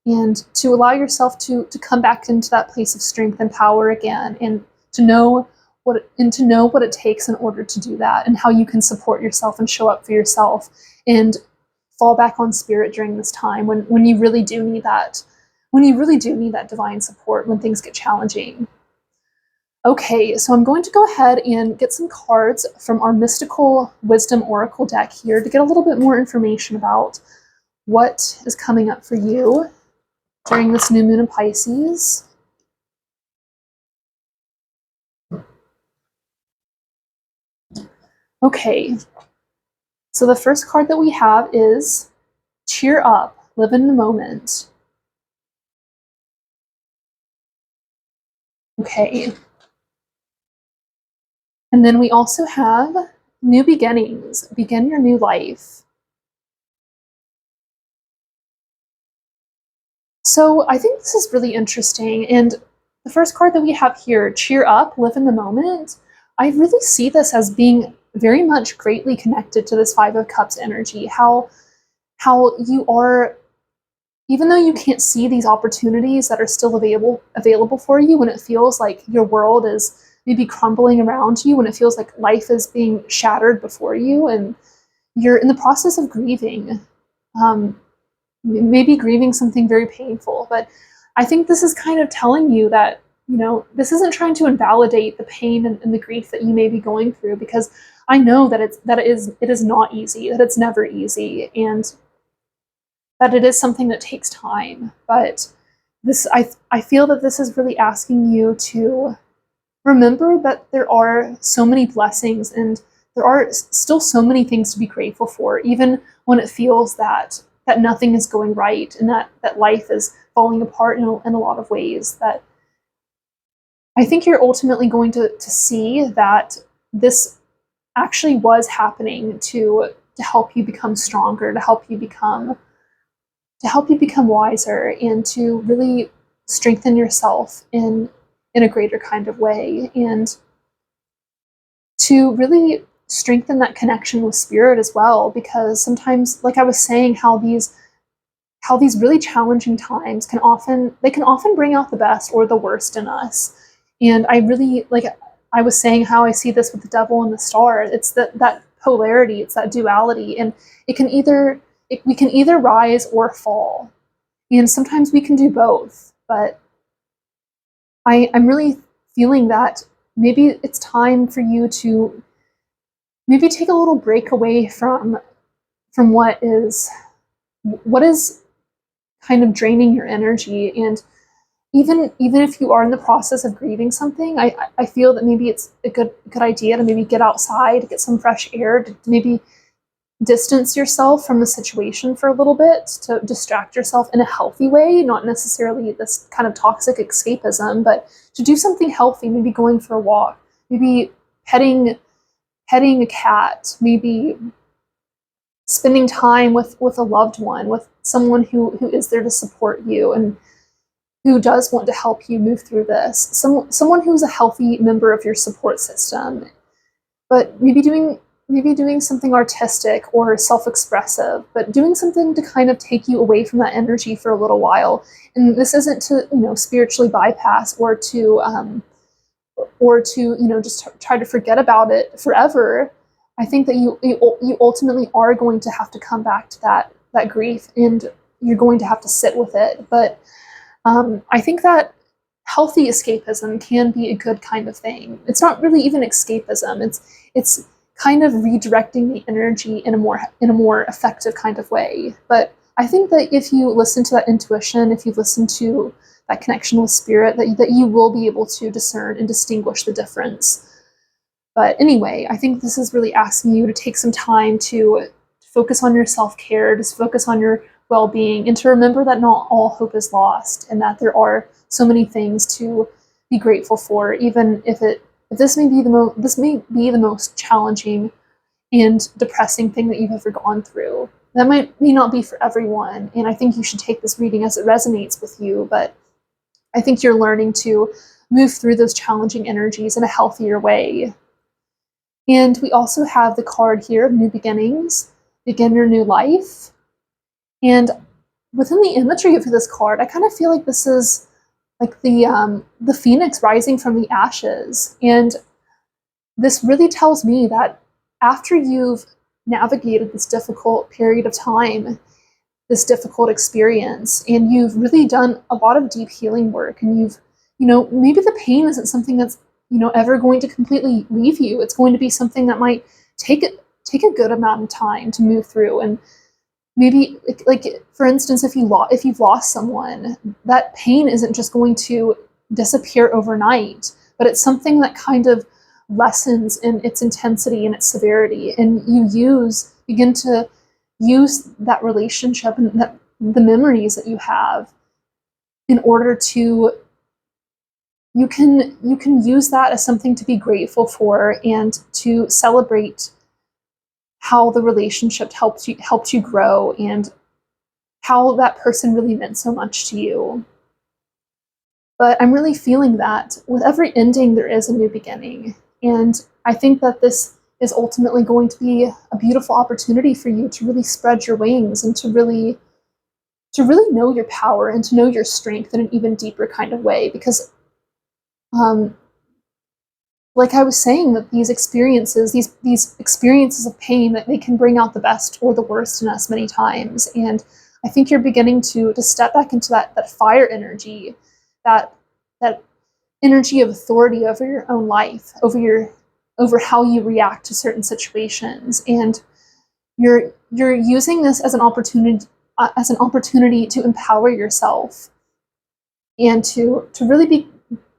and to allow yourself to come back into that place of strength and power again, and to know what it takes in order to do that, and how you can support yourself and show up for yourself and fall back on spirit during this time when you really do need that divine support when things get challenging. Okay, so I'm going to go ahead and get some cards from our Mystical Wisdom Oracle deck here to get a little bit more information about what is coming up for you during this new moon in Pisces. Okay, so the first card that we have is Cheer Up, Live in the Moment. Okay. And then we also have New Beginnings, Begin Your New Life. So I think this is really interesting. And the first card that we have here, Cheer Up, Live in the Moment, I really see this as being very much greatly connected to this Five of Cups energy. How you are, even though you can't see these opportunities that are still available for you, when it feels like your world is maybe crumbling around you, when it feels like life is being shattered before you and you're in the process of grieving, maybe grieving something very painful. But I think this is kind of telling you that, this isn't trying to invalidate the pain and the grief that you may be going through, because I know that it is not easy, that it's never easy, and that it is something that takes time. But I feel that this is really asking you to remember that there are so many blessings and there are still so many things to be grateful for, even when it feels that nothing is going right and that life is falling apart in a lot of ways. That I think you're ultimately going to see that this actually was happening to help you become stronger, to help you become wiser, and to really strengthen yourself in a greater kind of way, and to really strengthen that connection with spirit as well. Because sometimes, like I was saying, how these really challenging times can often bring out the best or the worst in us. And I really, like I was saying, how I see this with the devil and the star. It's that polarity, it's that duality, and we can either rise or fall. And sometimes we can do both, but I'm really feeling that maybe it's time for you to maybe take a little break away from what is kind of draining your energy, and even if you are in the process of grieving something, I feel that maybe it's a good idea to maybe get outside, get some fresh air, to maybe distance yourself from the situation for a little bit, to distract yourself in a healthy way, not necessarily this kind of toxic escapism, but to do something healthy, maybe going for a walk, maybe petting a cat, maybe spending time with a loved one, with someone who is there to support you and who does want to help you move through this. Someone who's a healthy member of your support system. But maybe doing something artistic or self-expressive, but doing something to kind of take you away from that energy for a little while. And this isn't to, spiritually bypass or to just try to forget about it forever. I think that you ultimately are going to have to come back to that grief, and you're going to have to sit with it. But I think that healthy escapism can be a good kind of thing. It's not really even escapism. It's kind of redirecting the energy in a more effective kind of way. But I think that if you listen to that intuition, if you listen to that connection with spirit, that you will be able to discern and distinguish the difference. But anyway, I think this is really asking you to take some time to focus on your self-care, to focus on your well-being, and to remember that not all hope is lost, and that there are so many things to be grateful for, even if this may be the most challenging and depressing thing that you've ever gone through. That may not be for everyone, and I think you should take this reading as it resonates with you, but I think you're learning to move through those challenging energies in a healthier way. And we also have the card here of New Beginnings, Begin Your New Life. And within the imagery of this card, I kind of feel like this is like the phoenix rising from the ashes. And this really tells me that after you've navigated this difficult period of time, this difficult experience, and you've really done a lot of deep healing work, and you've, maybe the pain isn't something that's, ever going to completely leave you. It's going to be something that might take a good amount of time to move through. And maybe, like for instance, if you've lost someone, that pain isn't just going to disappear overnight, but it's something that kind of lessens in its intensity and its severity, and you begin to use that relationship and the memories that you have in order to, you can use that as something to be grateful for and to celebrate how the relationship helped you grow, and how that person really meant so much to you. But I'm really feeling that with every ending there is a new beginning, and I think that this is ultimately going to be a beautiful opportunity for you to really spread your wings and to really know your power and to know your strength in an even deeper kind of way. Because like I was saying, that these experiences of pain, that they can bring out the best or the worst in us many times. And I think you're beginning to step back into that fire energy, that energy of authority over your own life, over how you react to certain situations. And you're using this as an opportunity to empower yourself and to really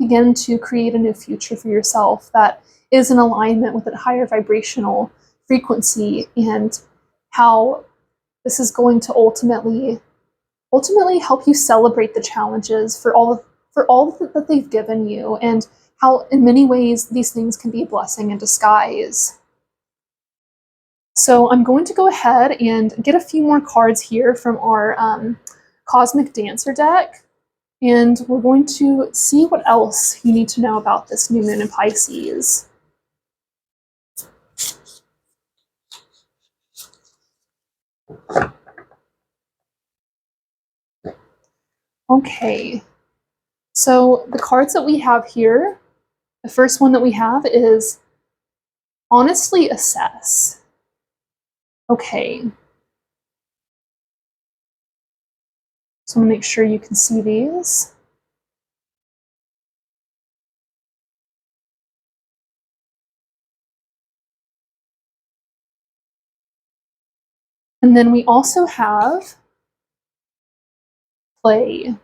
begin to create a new future for yourself that is in alignment with a higher vibrational frequency, and how this is going to ultimately help you celebrate the challenges for all that they've given you, and how in many ways these things can be a blessing in disguise. So I'm going to go ahead and get a few more cards here from our Cosmic Dancer deck, and we're going to see what else you need to know about this new moon in Pisces. Okay, so the cards that we have here, the first one that we have is Honestly Assess. Okay, so I'm going to make sure you can see these. And then we also have Play.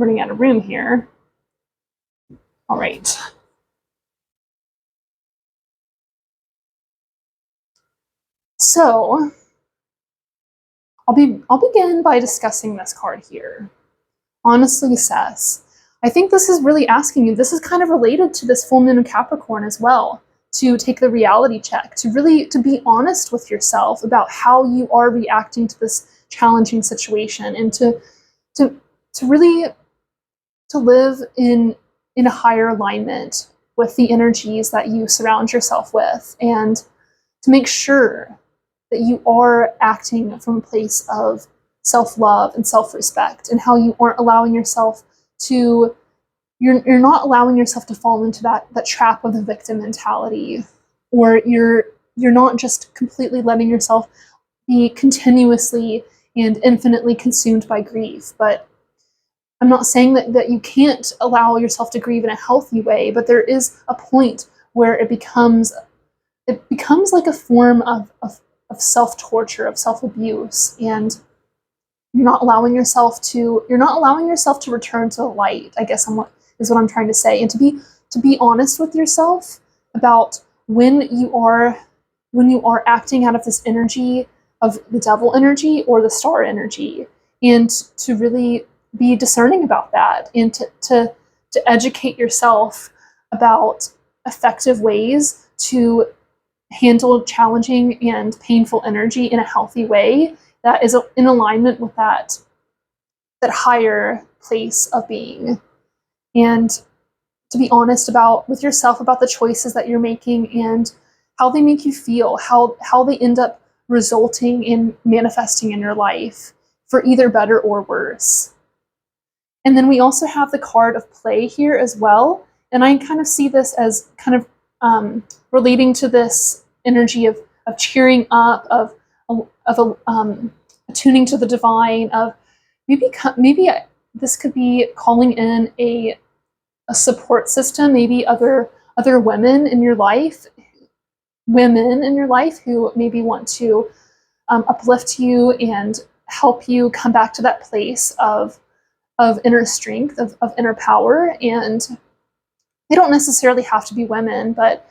running out of room here. All right. So I'll begin by discussing this card here. Honestly, Sess, I think this is really asking you, this is kind of related to this full moon in Capricorn as well, to take the reality check, to be honest with yourself about how you are reacting to this challenging situation, and to really to live in a higher alignment with the energies that you surround yourself with, and to make sure that you are acting from a place of self-love and self-respect, and how you aren't allowing yourself to you're not allowing yourself to fall into that trap of the victim mentality, or you're not just completely letting yourself be continuously and infinitely consumed by grief. But I'm not saying that you can't allow yourself to grieve in a healthy way, but there is a point where it becomes like a form of self-torture, of self-abuse, and you're not allowing yourself to return to the light, I guess is what I'm trying to say. And to be honest with yourself about when you are acting out of this energy of the devil energy or the star energy, and to really be discerning about that, and to educate yourself about effective ways to handle challenging and painful energy in a healthy way that is in alignment with that higher place of being. And to be honest with yourself about the choices that you're making, and how they make you feel, how they end up resulting in manifesting in your life for either better or worse. And then we also have the card of play here as well. And I kind of see this as kind of relating to this energy of cheering up, of attuning to the divine, of maybe this could be calling in a support system, maybe other women in your life who maybe want to uplift you and help you come back to that place of inner strength, of inner power. And they don't necessarily have to be women, but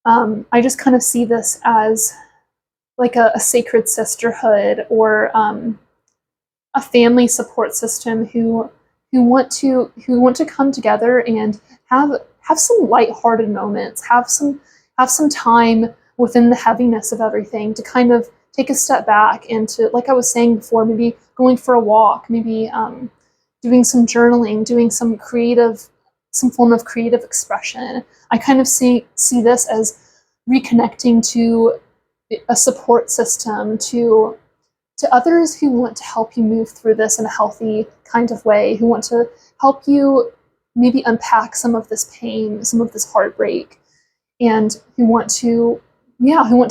I just kind of see this as like a sacred sisterhood, or a family support system who want to come together and have some lighthearted moments, have some time within the heaviness of everything, to kind of take a step back, and to, like I was saying before, maybe going for a walk, maybe doing some journaling, doing some form of creative expression. I kind of see this as reconnecting to a support system, to others who want to help you move through this in a healthy kind of way, who want to help you maybe unpack some of this pain, some of this heartbreak, and who want to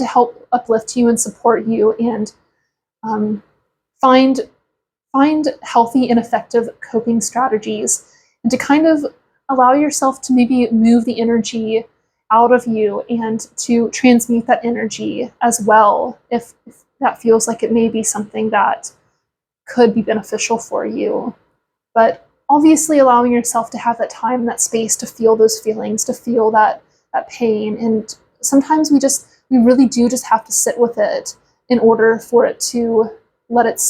help uplift you and support you, and find healthy and effective coping strategies, and to kind of allow yourself to maybe move the energy out of you, and to transmute that energy as well, if that feels like it may be something that could be beneficial for you. But obviously allowing yourself to have that time and that space to feel those feelings, to feel that pain. And sometimes we really do just have to sit with it in order for it to let it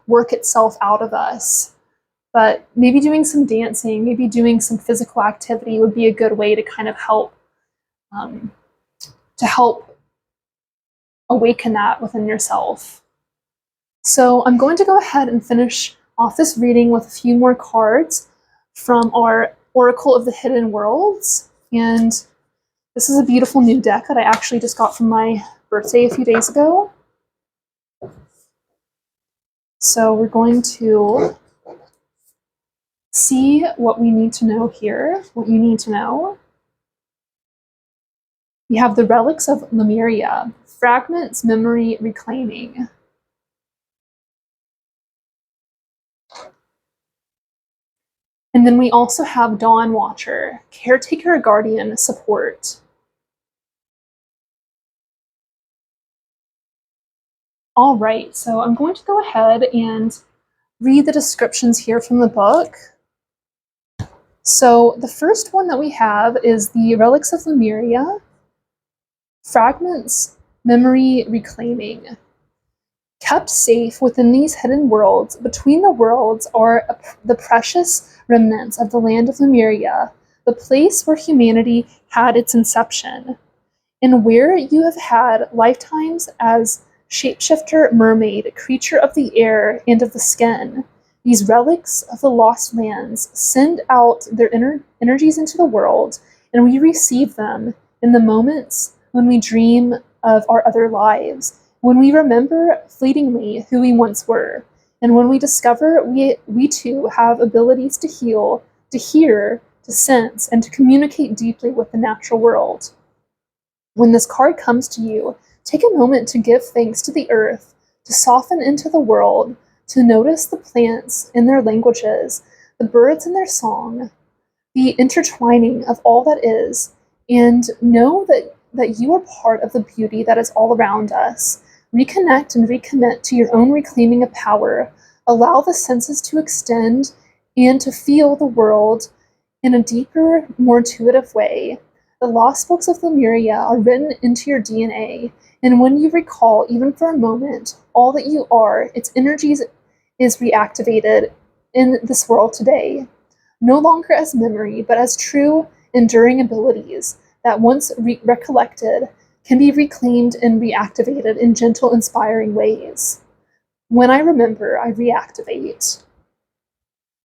work itself out of us. But maybe doing some dancing, maybe doing some physical activity would be a good way to kind of help awaken that within yourself. So I'm going to go ahead and finish off this reading with a few more cards from our Oracle of the Hidden Worlds. And this is a beautiful new deck that I actually just got from my birthday a few days ago. So we're going to see what we need to know here, what you need to know. We have the Relics of Lemuria, Fragments, Memory, Reclaiming. And then we also have Dawn Watcher, Caretaker, Guardian, Support. All right, so I'm going to go ahead and read the descriptions here from the book. So the first one that we have is the Relics of Lemuria, Fragments, Memory Reclaiming. Kept safe within these hidden worlds, between the worlds are the precious remnants of the land of Lemuria, the place where humanity had its inception, and where you have had lifetimes as shapeshifter, mermaid, creature of the air and of the skin. These relics of the lost lands send out their energies into the world, and we receive them in the moments when we dream of our other lives, when we remember fleetingly who we once were, and when we discover we too have abilities to heal, to hear, to sense, and to communicate deeply with the natural world. When this card comes to you, take a moment to give thanks to the earth, to soften into the world, to notice the plants in their languages, the birds in their song, the intertwining of all that is, and know that you are part of the beauty that is all around us. Reconnect and recommit to your own reclaiming of power. Allow the senses to extend and to feel the world in a deeper, more intuitive way. The lost books of Lemuria are written into your DNA, and when you recall, even for a moment, all that you are, its energies is reactivated in this world today, no longer as memory, but as true, enduring abilities that once recollected can be reclaimed and reactivated in gentle, inspiring ways. When I remember, I reactivate.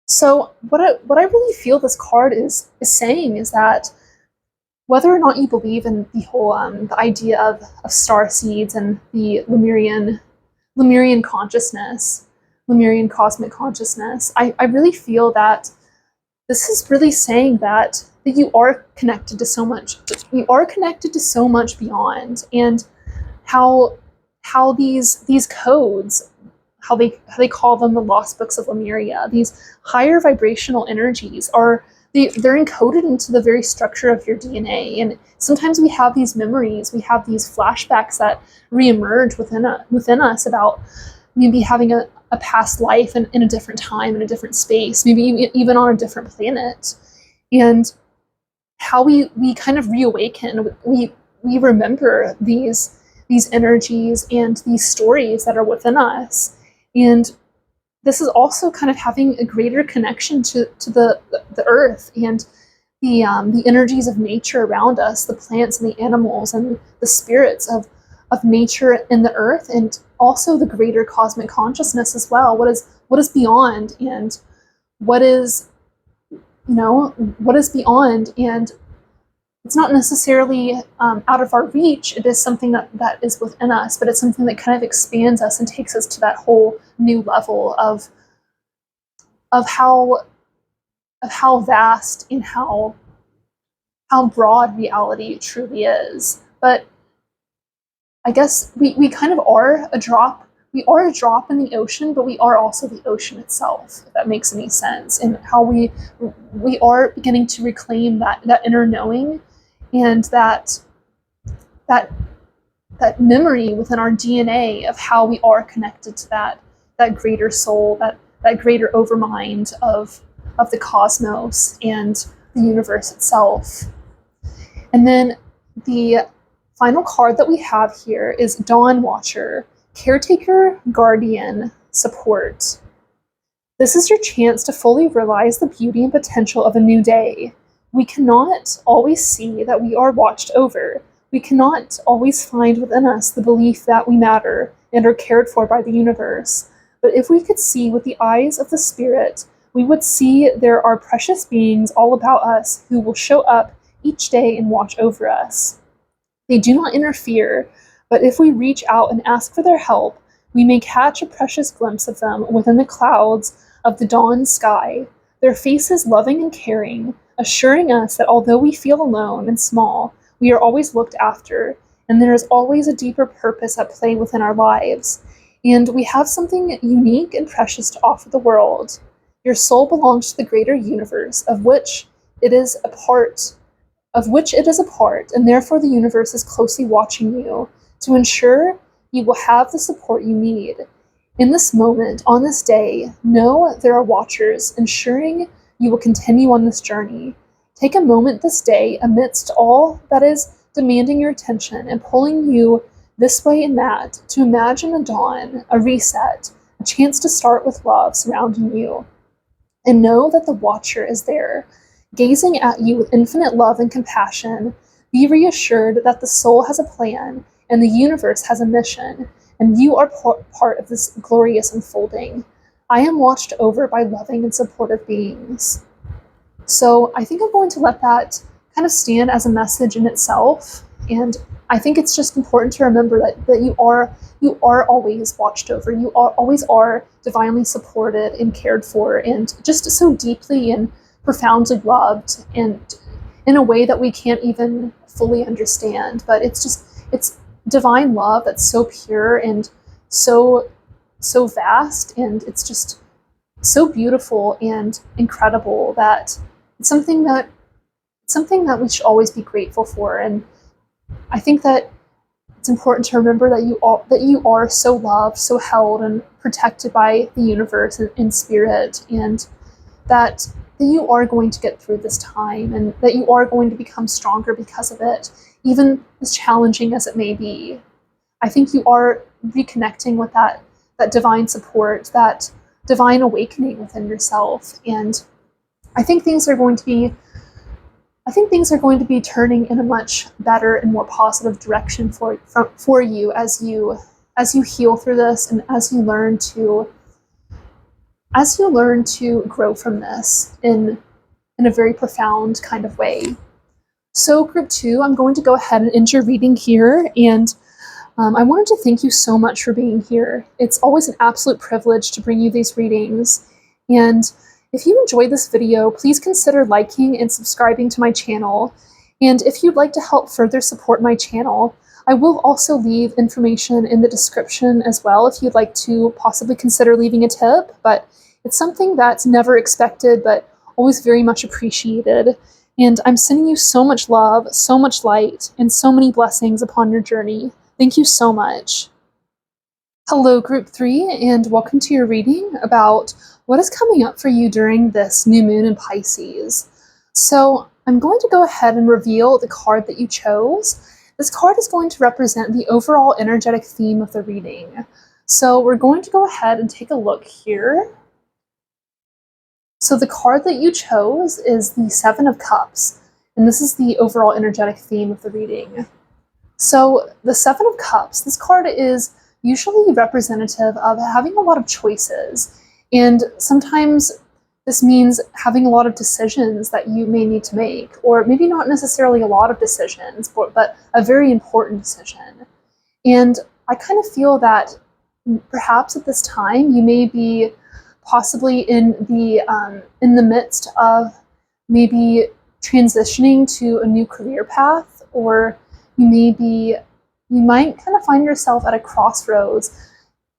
So what I really feel this card is saying is that whether or not you believe in the whole the idea of star seeds and the Lemurian consciousness, Lemurian cosmic consciousness, I really feel that this is really saying that you are connected to so much. You are connected to so much beyond, and how these codes, how they call them the lost books of Lemuria, these higher vibrational energies they're encoded into the very structure of your DNA. And sometimes we have these memories, we have these flashbacks that reemerge within us about maybe having a past life in a different time, in a different space, maybe even on a different planet. And how we kind of reawaken, we remember these energies and these stories that are within us. And this is also kind of having a greater connection to the earth and the energies of nature around us, the plants and the animals and the spirits of nature and the earth, and also the greater cosmic consciousness as well. What is beyond, and what is beyond, and it's not necessarily out of our reach. It is something that is within us, but it's something that kind of expands us and takes us to that whole new level of how vast and how broad reality truly is. But I guess we kind of are a drop. We are a drop in the ocean, but we are also the ocean itself, if that makes any sense. And how we are beginning to reclaim that inner knowing, and that memory within our DNA of how we are connected to that greater soul, that greater overmind of the cosmos and the universe itself. And then the final card that we have here is Dawn Watcher, Caretaker, Guardian, Support. This is your chance to fully realize the beauty and potential of a new day. We cannot always see that we are watched over. We cannot always find within us the belief that we matter and are cared for by the universe. But if we could see with the eyes of the spirit, we would see there are precious beings all about us who will show up each day and watch over us. They do not interfere, but if we reach out and ask for their help, we may catch a precious glimpse of them within the clouds of the dawn sky, their faces loving and caring, assuring us that although we feel alone and small, we are always looked after, and there is always a deeper purpose at play within our lives. And we have something unique and precious to offer the world. Your soul belongs to the greater universe, of which it is a part, and therefore the universe is closely watching you to ensure you will have the support you need. In this moment, on this day, know there are watchers ensuring you will continue on this journey. Take a moment this day amidst all that is demanding your attention and pulling you this way and that to imagine a dawn, a reset, a chance to start with love surrounding you. And know that the watcher is there, gazing at you with infinite love and compassion. Be reassured that the soul has a plan and the universe has a mission, and you are part of this glorious unfolding. I am watched over by loving and supportive beings. So I think I'm going to let that kind of stand as a message in itself. And I think it's just important to remember that you are always watched over. You always are divinely supported and cared for, and just so deeply and profoundly loved, and in a way that we can't even fully understand. But it's divine love that's so pure and so vast, and it's just so beautiful and incredible that it's something that we should always be grateful for. And I think that it's important to remember that you are so loved, so held and protected by the universe and spirit, and that you are going to get through this time, and that you are going to become stronger because of it, even as challenging as it may be. I think you are reconnecting with that divine support, that divine awakening within yourself, and I think things are going to be turning in a much better and more positive direction for you as you heal through this, and as you learn to grow from this in a very profound kind of way. So group 2, I'm going to go ahead and end your reading here, and I wanted to thank you so much for being here. It's always an absolute privilege to bring you these readings, and if you enjoyed this video, please consider liking and subscribing to my channel. And if you'd like to help further support my channel, I will also leave information in the description as well if you'd like to possibly consider leaving a tip. But it's something that's never expected, but always very much appreciated. And I'm sending you so much love, so much light, and so many blessings upon your journey. Thank you so much. Hello, Group 3, and welcome to your reading about what is coming up for you during this new moon in Pisces. So I'm going to go ahead and reveal the card that you chose. This card is going to represent the overall energetic theme of the reading. So we're going to go ahead and take a look here. So the card that you chose is the Seven of Cups, and this is the overall energetic theme of the reading. So the Seven of Cups, this card is usually representative of having a lot of choices, and sometimes this means having a lot of decisions that you may need to make, or maybe not necessarily a lot of decisions, but a very important decision. And I kind of feel that perhaps at this time you may be possibly in the midst of maybe transitioning to a new career path, or you might kind of find yourself at a crossroads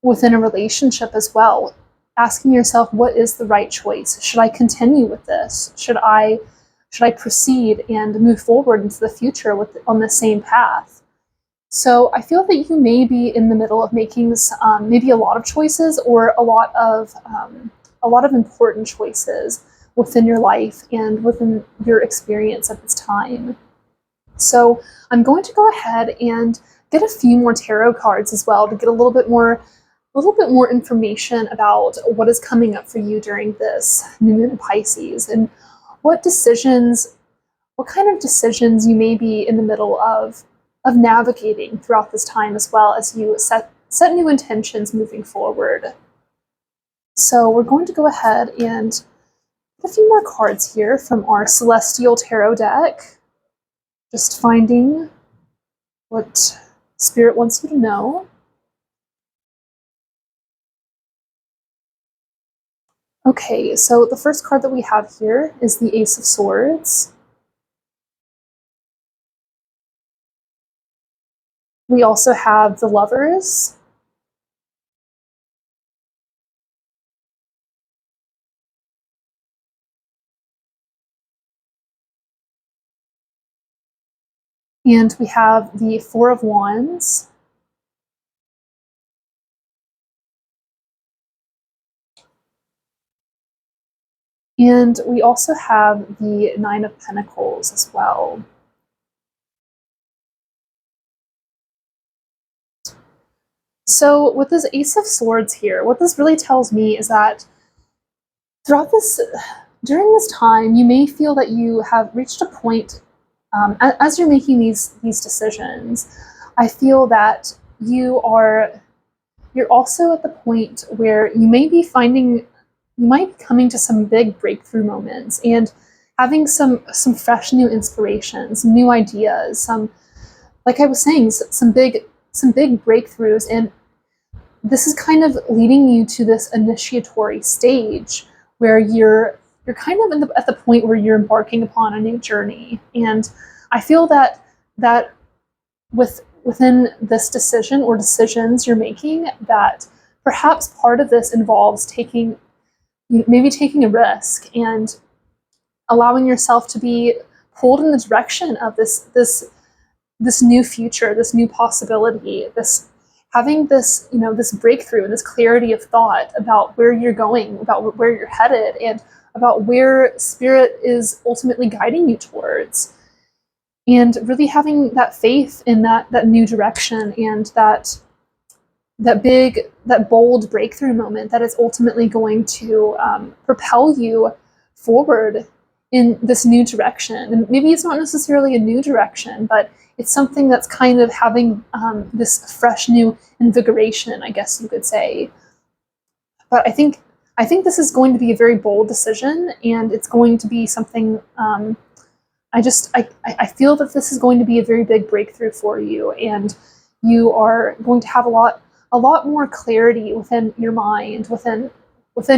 within a relationship as well, asking yourself, what is the right choice? Should I continue with this? Should I proceed and move forward into the future on the same path? So I feel that you may be in the middle of making maybe a lot of choices, or a lot of important choices within your life and within your experience at this time. So I'm going to go ahead and get a few more tarot cards as well to get a little bit more information about what is coming up for you during this new moon in Pisces, and what kind of decisions you may be in the middle of navigating throughout this time, as well as you set new intentions moving forward. So we're going to go ahead and get a few more cards here from our Celestial Tarot deck. Just finding what Spirit wants you to know. Okay, so the first card that we have here is the Ace of Swords. We also have the Lovers. And we have the Four of Wands. And we also have the Nine of Pentacles as well. So with this Ace of Swords here, what this really tells me is that during this time, you may feel that you have reached a point, as you're making these decisions, I feel that you're also at the point where you might be coming to some big breakthrough moments and having some fresh new inspirations, new ideas, like I was saying, some big breakthroughs, and this is kind of leading you to this initiatory stage where you're kind of at the point where you're embarking upon a new journey. And I feel that within this decision or decisions you're making, that perhaps part of this involves maybe taking a risk and allowing yourself to be pulled in the direction of this new future, this new possibility, having this breakthrough and this clarity of thought about where you're going, about where you're headed, and about where Spirit is ultimately guiding you towards. And really having that faith in that new direction and that bold breakthrough moment that is ultimately going to propel you forward in this new direction. And maybe it's not necessarily a new direction, but it's something that's kind of having this fresh new invigoration, I guess you could say. But I think this is going to be a very bold decision, and it's going to be something. I feel that this is going to be a very big breakthrough for you, and you are going to have a lot more clarity within your mind, within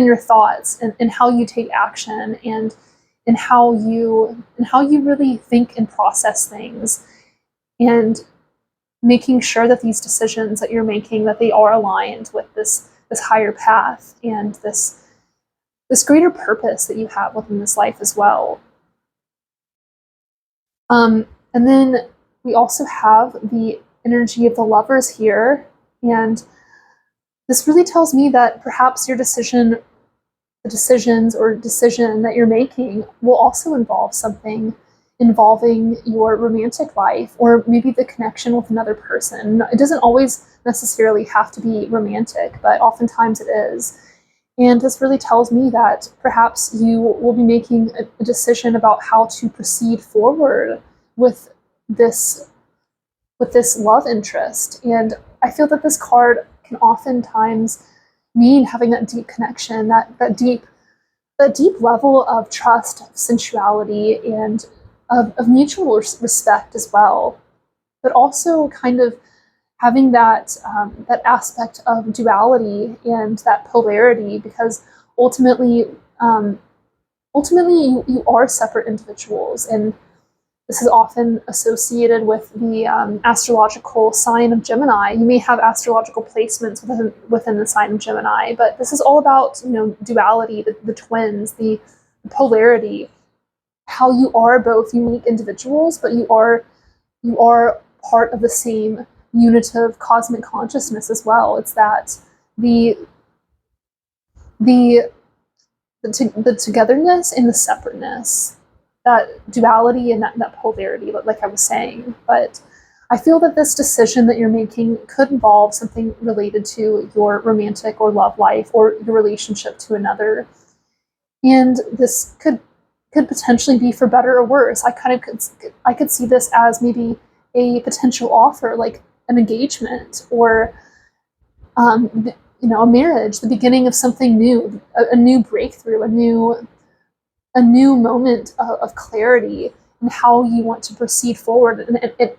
your thoughts, and how you take action, and how you really think and process things, and making sure that these decisions that you're making, that they are aligned with this higher path and this greater purpose that you have within this life as well. And then we also have the energy of the Lovers here, and this really tells me that perhaps the decision that you're making will also involve something involving your romantic life, or maybe the connection with another person. It doesn't always necessarily have to be romantic, but oftentimes it is. And this really tells me that perhaps you will be making a decision about how to proceed forward with this love interest. And I feel that this card can oftentimes mean having that deep connection, that deep level of trust, sensuality, and of mutual respect as well. But also kind of having that aspect of duality and that polarity, because ultimately you are separate individuals, and this is often associated with the astrological sign of Gemini. You may have astrological placements within the sign of Gemini, but this is all about duality, the twins, the polarity, how you are both unique individuals, but you are part of the same unitive cosmic consciousness as well. It's that the togetherness and the separateness, that duality and that polarity, like I was saying. But I feel that this decision that you're making could involve something related to your romantic or love life, or your relationship to another. And this could potentially be for better or worse. I could see this as maybe a potential offer, like an engagement, or a marriage, the beginning of something new, a new breakthrough, a new moment of clarity, and how you want to proceed forward,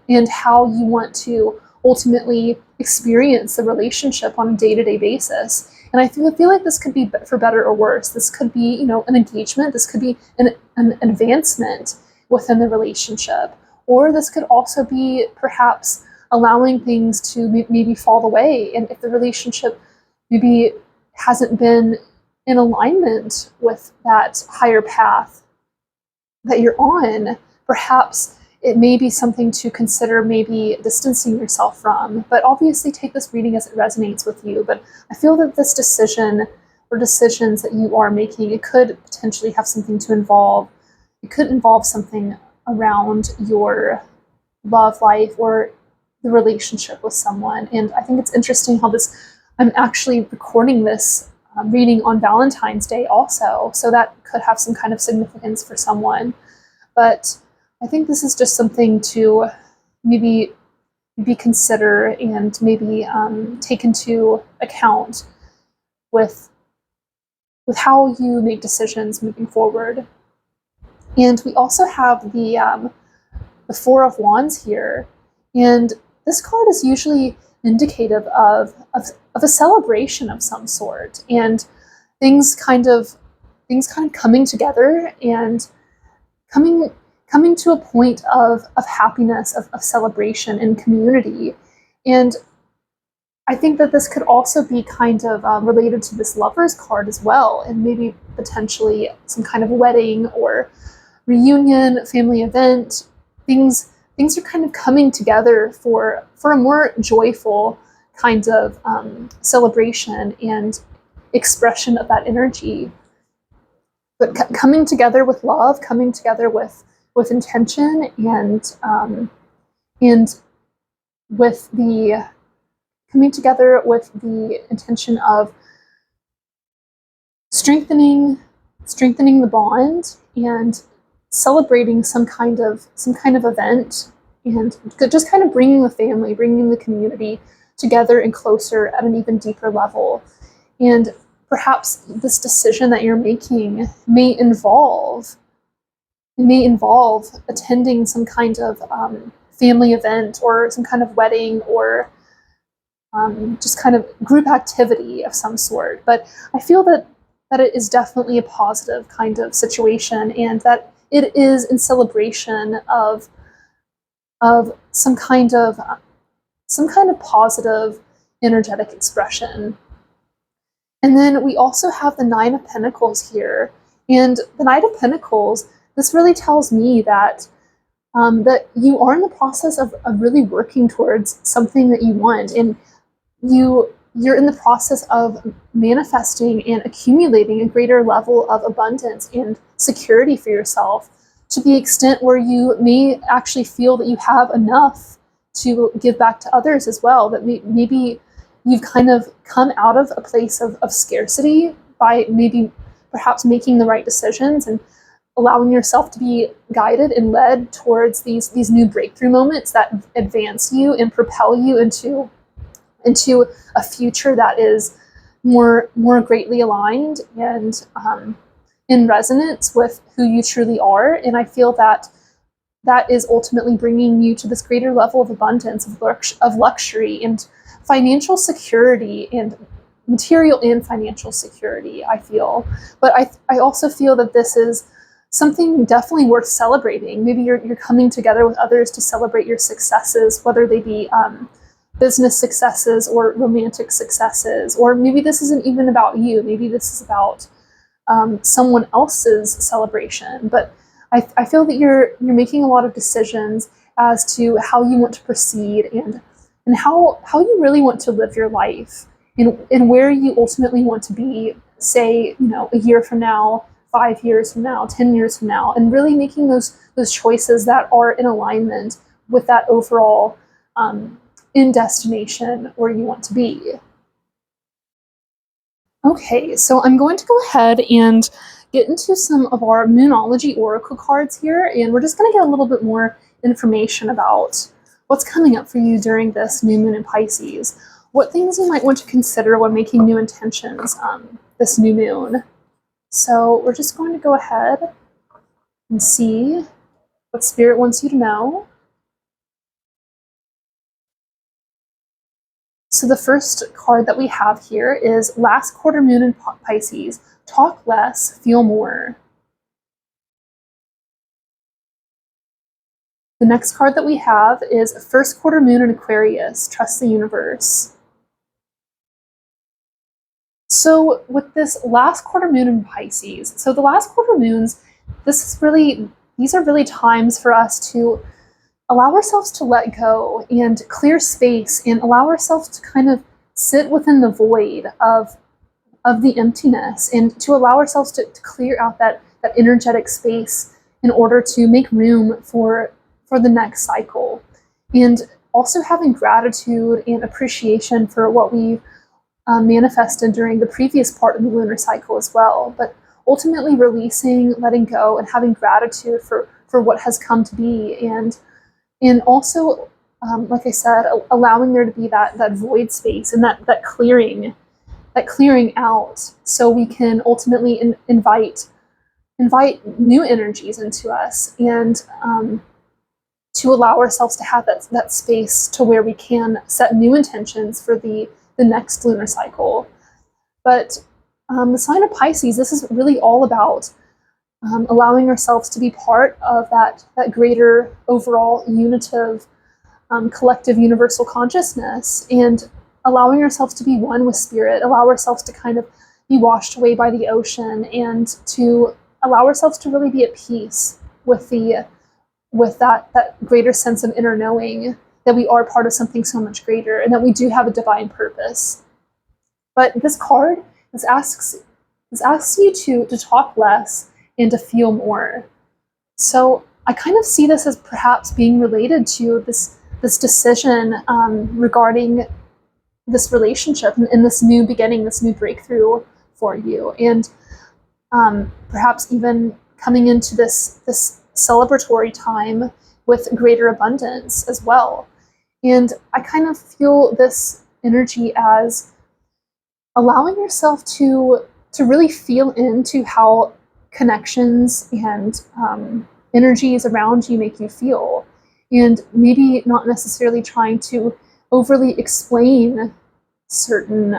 and how you want to ultimately experience the relationship on a day-to-day basis. And I feel like this could be for better or worse. This could be, an engagement. This could be an advancement within the relationship. Or this could also be perhaps allowing things to maybe fall away. And if the relationship maybe hasn't been in alignment with that higher path that you're on, perhaps it may be something to consider maybe distancing yourself from. But obviously take this reading as it resonates with you. But I feel that this decision or decisions that you are making. It could potentially have something to involve, it could involve something around your love life or the relationship with someone. And I think it's interesting how I'm actually recording this reading on Valentine's Day also, so that could have some kind of significance for someone. But I think this is just something to maybe consider and maybe take into account with how you make decisions moving forward. And we also have the Four of Wands here, and this card is usually indicative of a celebration of some sort, and things kind of coming together and coming to a point of happiness, of celebration and community. And I think that this could also be kind of related to this Lovers card as well, and maybe potentially some kind of wedding or reunion, family event. Things are kind of coming together for a more joyful kind of celebration and expression of that energy. But coming together with love, coming together with intention, and with the coming together with the intention of strengthening the bond and celebrating some kind of event, and just kind of bringing the family, bringing the community together and closer at an even deeper level. And perhaps this decision that you're making may involve attending some kind of family event or some kind of wedding or just kind of group activity of some sort. But I feel that it is definitely a positive kind of situation, and that it is in celebration of some kind of positive energetic expression. And then we also have the Nine of Pentacles here, and the Knight of Pentacles, this really tells me that that you are in the process of really working towards something that you want, and you're in the process of manifesting and accumulating a greater level of abundance and security for yourself, to the extent where you may actually feel that you have enough to give back to others as well, that maybe you've kind of come out of a place of scarcity by maybe perhaps making the right decisions and allowing yourself to be guided and led towards these new breakthrough moments that advance you and propel you into a future that is more greatly aligned and in resonance with who you truly are. And I feel that is ultimately bringing you to this greater level of abundance, of luxury and financial security, and material and financial security, I feel. But I also feel that this is something definitely worth celebrating. Maybe you're coming together with others to celebrate your successes, whether they be business successes or romantic successes, or maybe this isn't even about you. Maybe this is about someone else's celebration. But I feel that you're making a lot of decisions as to how you want to proceed, and how you really want to live your life, and where you ultimately want to be, say, a year from now, 5 years from now, 10 years from now, and really making those choices that are in alignment with that overall in destination where you want to be. Okay, so I'm going to go ahead and get into some of our Moonology Oracle cards here, and we're just going to get a little bit more information about what's coming up for you during this new moon in Pisces, what things you might want to consider when making new intentions this new moon. So we're just going to go ahead and see what Spirit wants you to know. So the first card that we have here is Last Quarter Moon in Pisces. Talk less, feel more. The next card that we have is First Quarter Moon in Aquarius. Trust the universe. So with this last quarter moon in Pisces, so the last quarter moons, these are really times for us to allow ourselves to let go and clear space, and allow ourselves to kind of sit within the void of of the emptiness, and to allow ourselves to clear out that energetic space in order to make room for the next cycle. And also having gratitude and appreciation for what we manifested during the previous part of the lunar cycle as well, but ultimately releasing, letting go, and having gratitude for what has come to be, and also, like I said, allowing there to be that void space and that clearing out, so we can ultimately invite new energies into us, and to allow ourselves to have that space to where we can set new intentions for the next lunar cycle. But the sign of Pisces, this is really all about allowing ourselves to be part of that greater overall unitive, collective universal consciousness, and allowing ourselves to be one with spirit, allow ourselves to kind of be washed away by the ocean, and to allow ourselves to really be at peace with that greater sense of inner knowing that we are part of something so much greater, and that we do have a divine purpose. But this card asks you to talk less and to feel more. So I kind of see this as perhaps being related to this decision regarding this relationship and this new beginning, this new breakthrough for you, and perhaps even coming into this celebratory time with greater abundance as well. And I kind of feel this energy as allowing yourself to really feel into how connections and energies around you make you feel, and maybe not necessarily trying to overly explain certain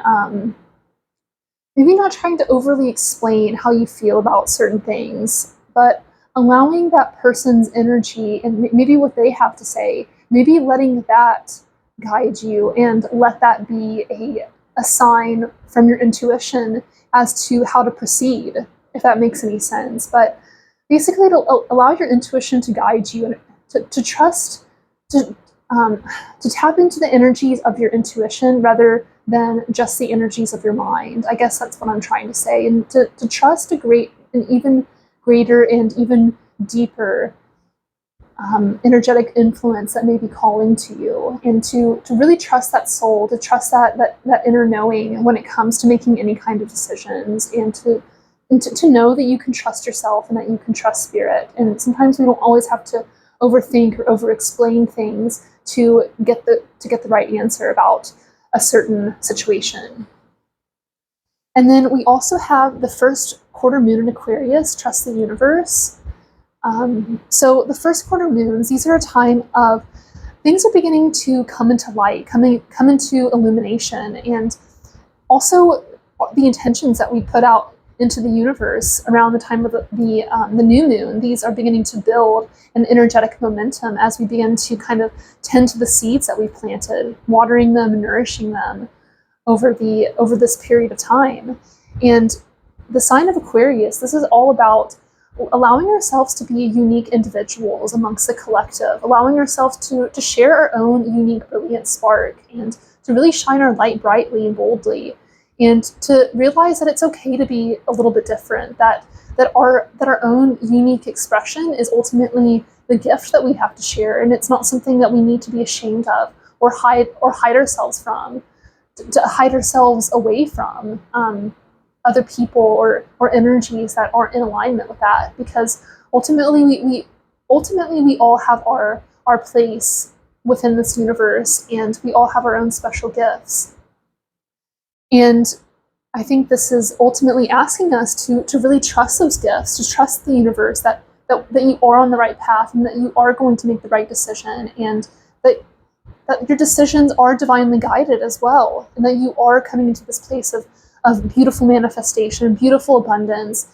maybe not trying to overly explain how you feel about certain things, but allowing that person's energy and maybe what they have to say, maybe letting that guide you, and let that be a sign from your intuition as to how to proceed, if that makes any sense. But basically, to allow your intuition to guide you, and to trust, to tap into the energies of your intuition rather than just the energies of your mind. I guess that's what I'm trying to say, and to trust an even greater and even deeper energetic influence that may be calling to you, and to really trust that soul, to trust that inner knowing when it comes to making any kind of decisions, and to know that you can trust yourself and that you can trust spirit. And sometimes we don't always have to overthink or over-explain things to get the right answer about a certain situation. And then we also have the first quarter moon in Aquarius, trust the universe. So the first quarter moons, these are a time of things are beginning to come into light, come into illumination, and also the intentions that we put out into the universe around the time of the new moon. These are beginning to build an energetic momentum as we begin to kind of tend to the seeds that we've planted, watering them and nourishing them over this period of time. And the sign of Aquarius, this is all about allowing ourselves to be unique individuals amongst the collective, allowing ourselves to share our own unique, brilliant spark, and to really shine our light brightly and boldly, and to realize that it's okay to be a little bit different, that our own unique expression is ultimately the gift that we have to share, and it's not something that we need to be ashamed of or hide ourselves from, to hide ourselves away from other people or energies that aren't in alignment with that, because ultimately we all have our place within this universe, and we all have our own special gifts. And I think this is ultimately asking us to really trust those gifts, to trust the universe, that you are on the right path, and that you are going to make the right decision, and that your decisions are divinely guided as well, and that you are coming into this place of beautiful manifestation, beautiful abundance,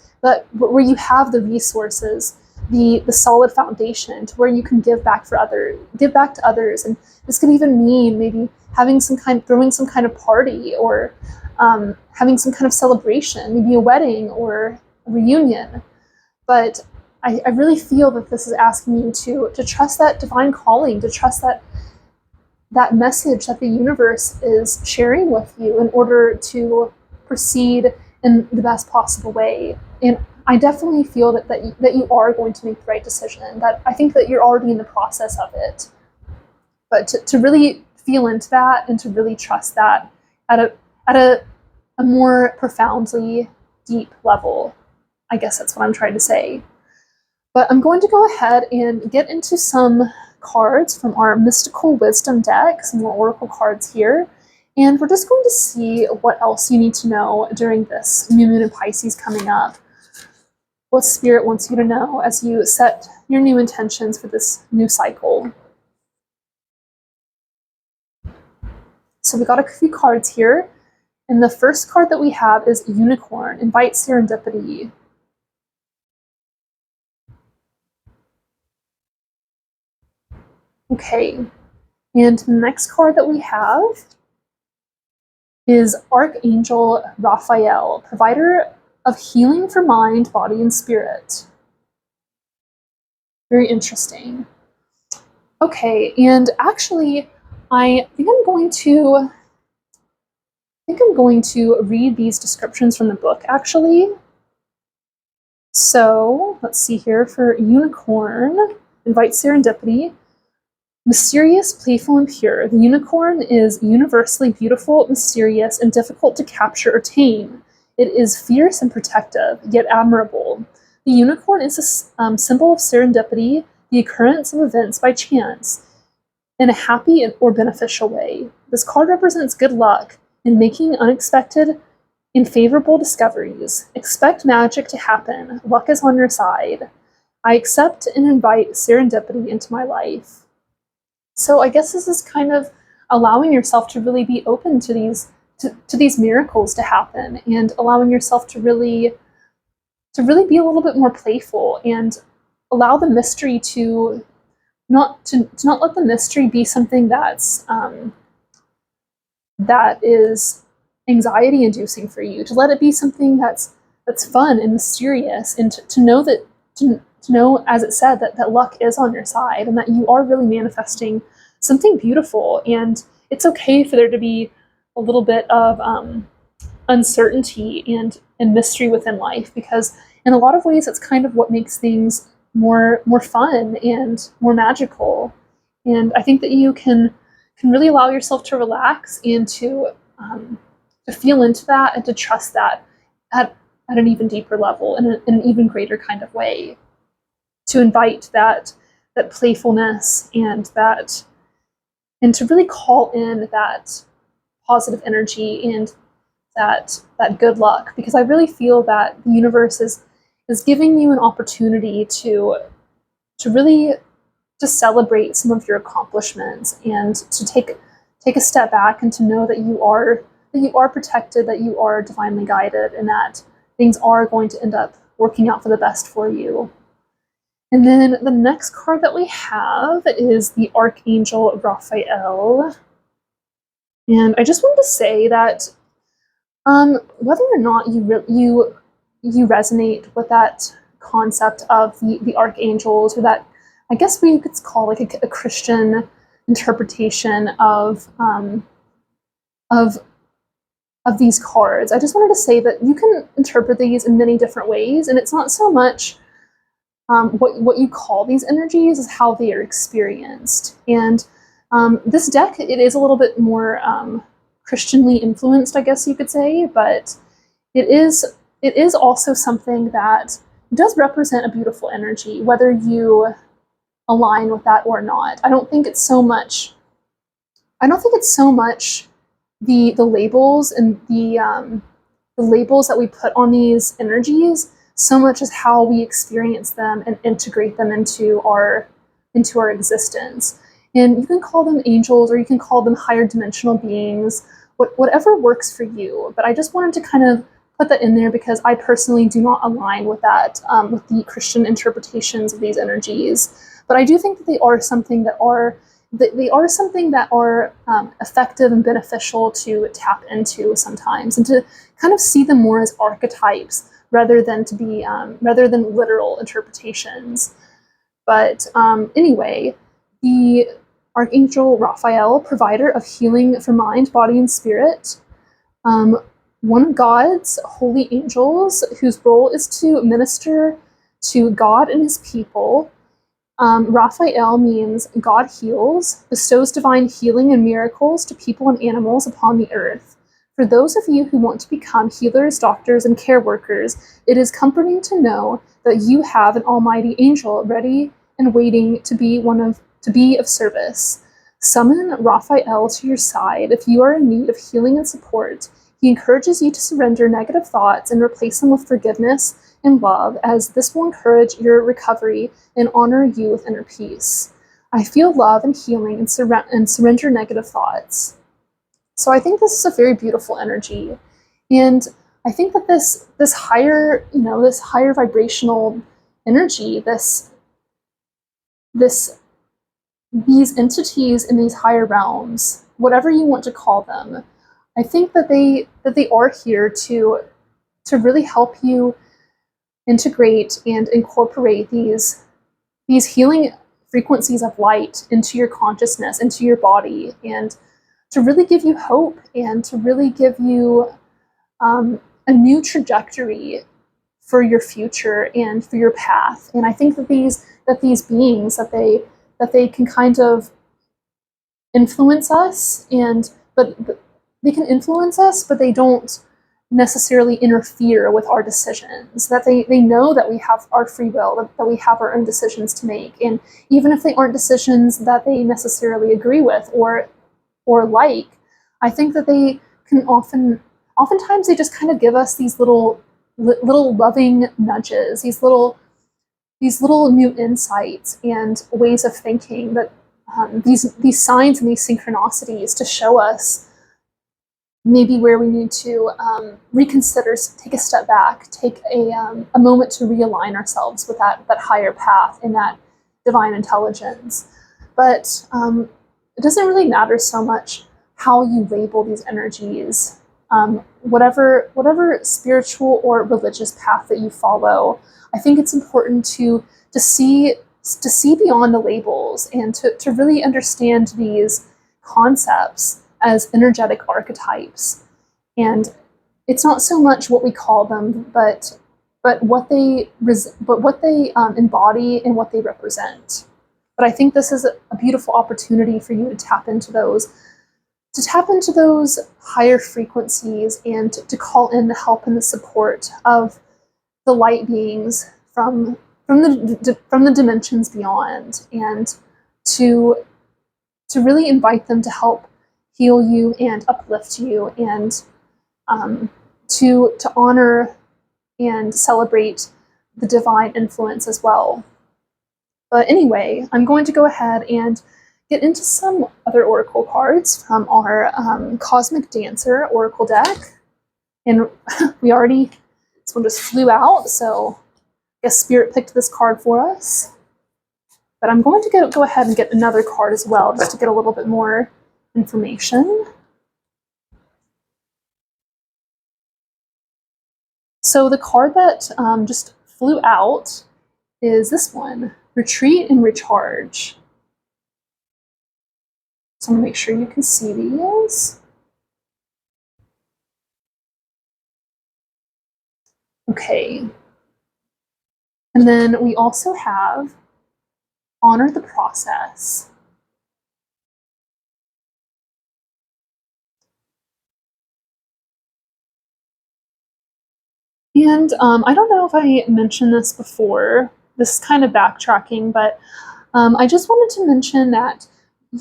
where you have the resources, the solid foundation to where you can give back to others. And this could even mean maybe throwing some kind of party, or having some kind of celebration, maybe a wedding or a reunion. But I really feel that this is asking you to trust that divine calling, to trust that message that the universe is sharing with you in order to proceed in the best possible way. And I definitely feel that you are going to make the right decision, that I think that you're already in the process of it. But to really feel into that and to really trust that at a more profoundly deep level, I guess that's what I'm trying to say. But I'm going to go ahead and get into some cards from our Mystical Wisdom deck, some more oracle cards here. And we're just going to see what else you need to know during this new moon in Pisces coming up. What Spirit wants you to know as you set your new intentions for this new cycle. So we got a few cards here. And the first card that we have is Unicorn, Invite Serendipity. Okay, and the next card that we have is Archangel Raphael, provider of healing for mind, body, and spirit. Very interesting. Okay, and actually, I think I'm going to read these descriptions from the book, actually. So, let's see here for Unicorn, Invite Serendipity. Mysterious, playful, and pure, the unicorn is universally beautiful, mysterious, and difficult to capture or tame. It is fierce and protective, yet admirable. The unicorn is a symbol of serendipity, the occurrence of events by chance, in a happy or beneficial way. This card represents good luck in making unexpected and favorable discoveries. Expect magic to happen. Luck is on your side. I accept and invite serendipity into my life. So I guess this is kind of allowing yourself to really be open to these miracles to happen, and allowing yourself to really be a little bit more playful, and allow the mystery to not let the mystery be something that is anxiety inducing for you. To let it be something that's fun and mysterious, and to know that to know, as it said, that luck is on your side, and that you are really manifesting something beautiful. And it's okay for there to be a little bit of uncertainty and mystery within life, because in a lot of ways, it's kind of what makes things more fun and more magical. And I think that you can really allow yourself to relax and to feel into that, and to trust that at an even deeper level, in an even greater kind of way. To invite that playfulness and to really call in that positive energy and that good luck, because I really feel that the universe is giving you an opportunity to really just celebrate some of your accomplishments, and to take a step back, and to know that you are protected, that you are divinely guided, and that things are going to end up working out for the best for you. And then the next card that we have is the Archangel Raphael. And I just wanted to say that whether or not you resonate with that concept of the archangels, or that, I guess we could call like a Christian interpretation of these cards, I just wanted to say that you can interpret these in many different ways, and it's not so much what you call these energies is how they are experienced. And this deck, it is a little bit more Christianly influenced, I guess you could say, but it is also something that does represent a beautiful energy, whether you align with that or not. I don't think it's so much the labels and the labels that we put on these energies, so much as how we experience them and integrate them into our existence. And you can call them angels, or you can call them higher dimensional beings, whatever works for you. But I just wanted to kind of put that in there, because I personally do not align with that, with the Christian interpretations of these energies. But I do think that they are something that are effective and beneficial to tap into sometimes, and to kind of see them more as archetypes rather than literal interpretations. But anyway, the Archangel Raphael, provider of healing for mind, body, and spirit. one of God's holy angels whose role is to minister to God and his people. Raphael means God heals, bestows divine healing and miracles to people and animals upon the earth. For those of you who want to become healers, doctors, and care workers, it is comforting to know that you have an almighty angel ready and waiting to be of service. Summon Raphael to your side if you are in need of healing and support. He encourages you to surrender negative thoughts and replace them with forgiveness and love, as this will encourage your recovery and honor you with inner peace. I feel love and healing and surrender negative thoughts. So I think this is a very beautiful energy, and I think that this higher vibrational energy, these entities in these higher realms, whatever you want to call them, I think that they are here to really help you integrate and incorporate these healing frequencies of light into your consciousness, into your body, and to really give you hope and to really give you a new trajectory for your future and for your path. And I think that these beings that they can kind of influence us, but they can influence us, but they don't necessarily interfere with our decisions, that they know that we have our free will, that we have our own decisions to make. And even if they aren't decisions that they necessarily agree with or like, I think that they can oftentimes they just kind of give us these little loving nudges, these little new insights and ways of thinking, that these signs and these synchronicities to show us maybe where we need to reconsider, take a step back, take a moment to realign ourselves with that higher path and that divine intelligence. But it doesn't really matter so much how you label these energies. Whatever spiritual or religious path that you follow, I think it's important to see beyond the labels and to really understand these concepts as energetic archetypes. And it's not so much what we call them, but what they embody and what they represent. But I think this is a beautiful opportunity for you to tap into those higher frequencies and to call in the help and the support of the light beings from the dimensions beyond, and to really invite them to help heal you and uplift you, and to honor and celebrate the divine influence as well. But anyway, I'm going to go ahead and get into some other oracle cards from our Cosmic Dancer oracle deck. And this one just flew out, so I guess Spirit picked this card for us. But I'm going to go ahead and get another card as well, just to get a little bit more information. So the card that just flew out is this one, Retreat and Recharge. So I'm going to make sure you can see these. Okay. And then we also have Honor the Process. And I don't know if I mentioned this before, this is kind of backtracking, but I just wanted to mention that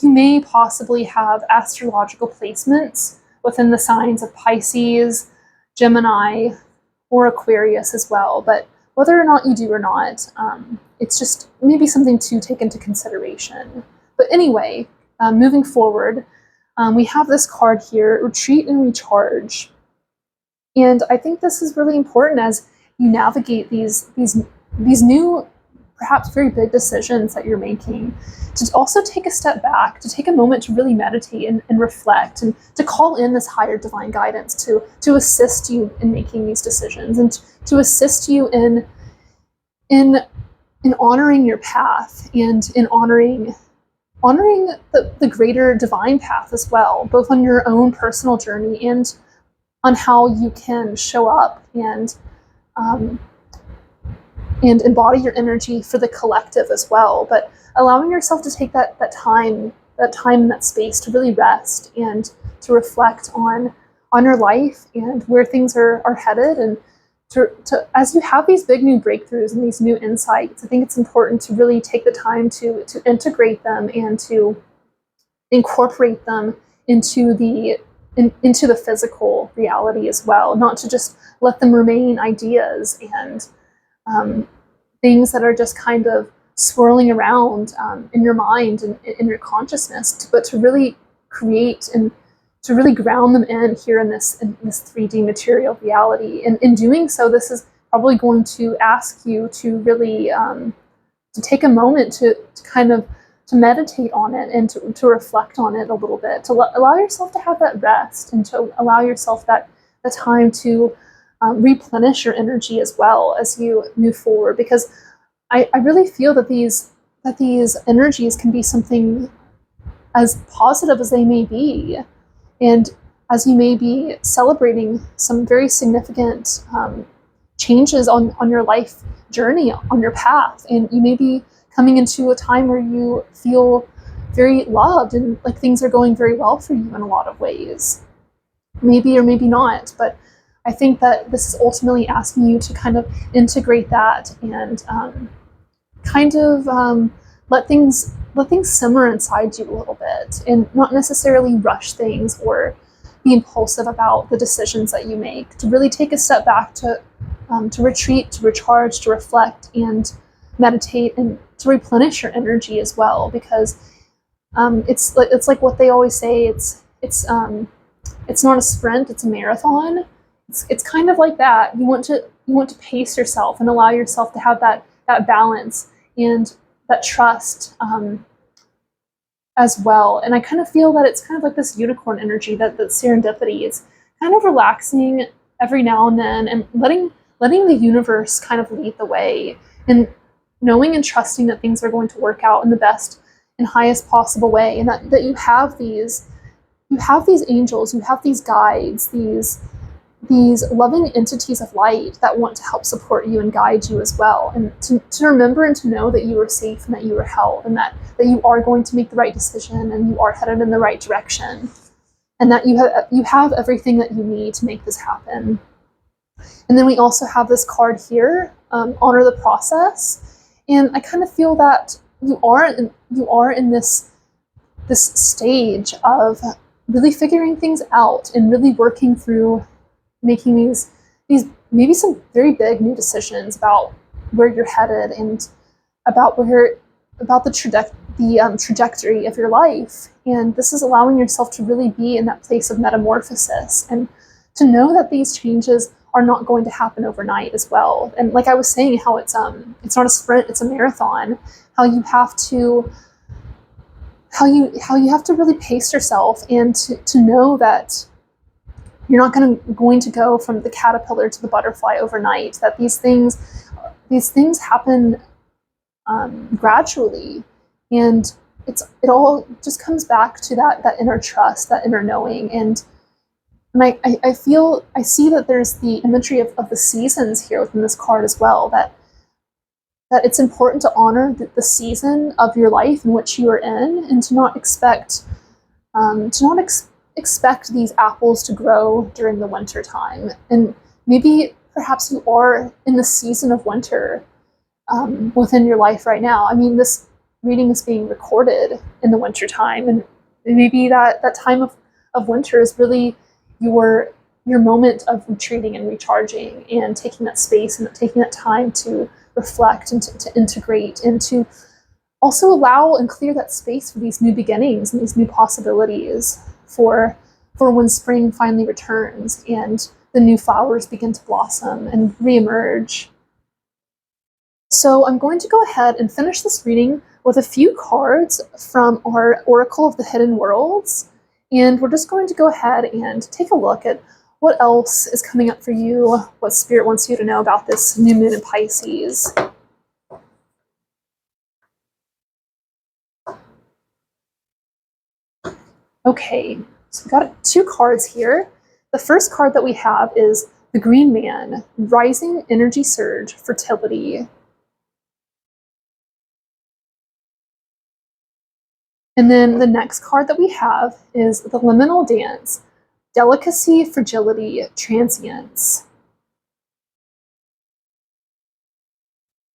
you may possibly have astrological placements within the signs of Pisces, Gemini, or Aquarius as well. But whether or not you do or not, it's just maybe something to take into consideration. But anyway, moving forward, we have this card here, Retreat and Recharge. And I think this is really important as you navigate these new, perhaps very big decisions that you're making, to also take a step back, to take a moment to really meditate and reflect, and to call in this higher divine guidance to assist you in making these decisions, and to assist you in honoring your path, and in honoring the greater divine path as well, both on your own personal journey and how you can show up and embody your energy for the collective as well, but allowing yourself to take that time and that space to really rest and to reflect on your life and where things are headed, and to as you have these big new breakthroughs and these new insights, I think it's important to really take the time to integrate them and to incorporate them into the physical reality as well, not to just let them remain ideas and things that are just kind of swirling around in your mind and in your consciousness, but to really create and to really ground them in here in this 3D material reality. And in doing so, this is probably going to ask you to really to take a moment to kind of to meditate on it and to reflect on it a little bit, to allow yourself to have that rest and to allow yourself the time to replenish your energy as well as you move forward, because I really feel that these energies can be something as positive as they may be, and as you may be celebrating some very significant changes on your life journey, on your path, and you may be coming into a time where you feel very loved and like things are going very well for you in a lot of ways. Maybe or maybe not, but I think that this is ultimately asking you to kind of integrate that and let things simmer inside you a little bit, and not necessarily rush things or be impulsive about the decisions that you make. To really take a step back, to retreat, to recharge, to reflect, and meditate, and to replenish your energy as well. Because it's like what they always say. It's not a sprint; it's a marathon. It's kind of like that. You want to pace yourself and allow yourself to have that balance and that trust as well. And I kind of feel that it's kind of like this unicorn energy, that serendipity. It's kind of relaxing every now and then and letting the universe kind of lead the way, and knowing and trusting that things are going to work out in the best and highest possible way, and that you have these angels, you have these guides, these loving entities of light that want to help support you and guide you as well, and to remember and to know that you are safe and that you are held, and that you are going to make the right decision and you are headed in the right direction, and that you have everything that you need to make this happen. And then we also have this card here, honor the process, and I kind of feel that you are in this stage of really figuring things out and really working through making these maybe some very big new decisions about where you're headed and about the trajectory of your life. And this is allowing yourself to really be in that place of metamorphosis, and to know that these changes are not going to happen overnight as well. And like I was saying, how it's not a sprint, it's a marathon. How you have to really pace yourself, and to know that you're not going to go from the caterpillar to the butterfly overnight, that these things happen gradually, and it all just comes back to that inner trust, that inner knowing. And I see that there's the imagery of the seasons here within this card as well, that it's important to honor the season of your life in which you are in, and to not expect these apples to grow during the winter time. And maybe perhaps you are in the season of winter within your life right now. I mean, this reading is being recorded in the winter time, and maybe that time of winter is really your moment of retreating and recharging, and taking that space and taking that time to reflect and to integrate, and to also allow and clear that space for these new beginnings and these new possibilities for when spring finally returns and the new flowers begin to blossom and reemerge. So I'm going to go ahead and finish this reading with a few cards from our Oracle of the Hidden Worlds, and we're just going to go ahead and take a look at what else is coming up for you, what Spirit wants you to know about this new moon in Pisces. Okay, so we've got 2 cards here. The first card that we have is the Green Man, Rising Energy Surge, Fertility. And then the next card that we have is the Liminal Dance, Delicacy, Fragility, Transience.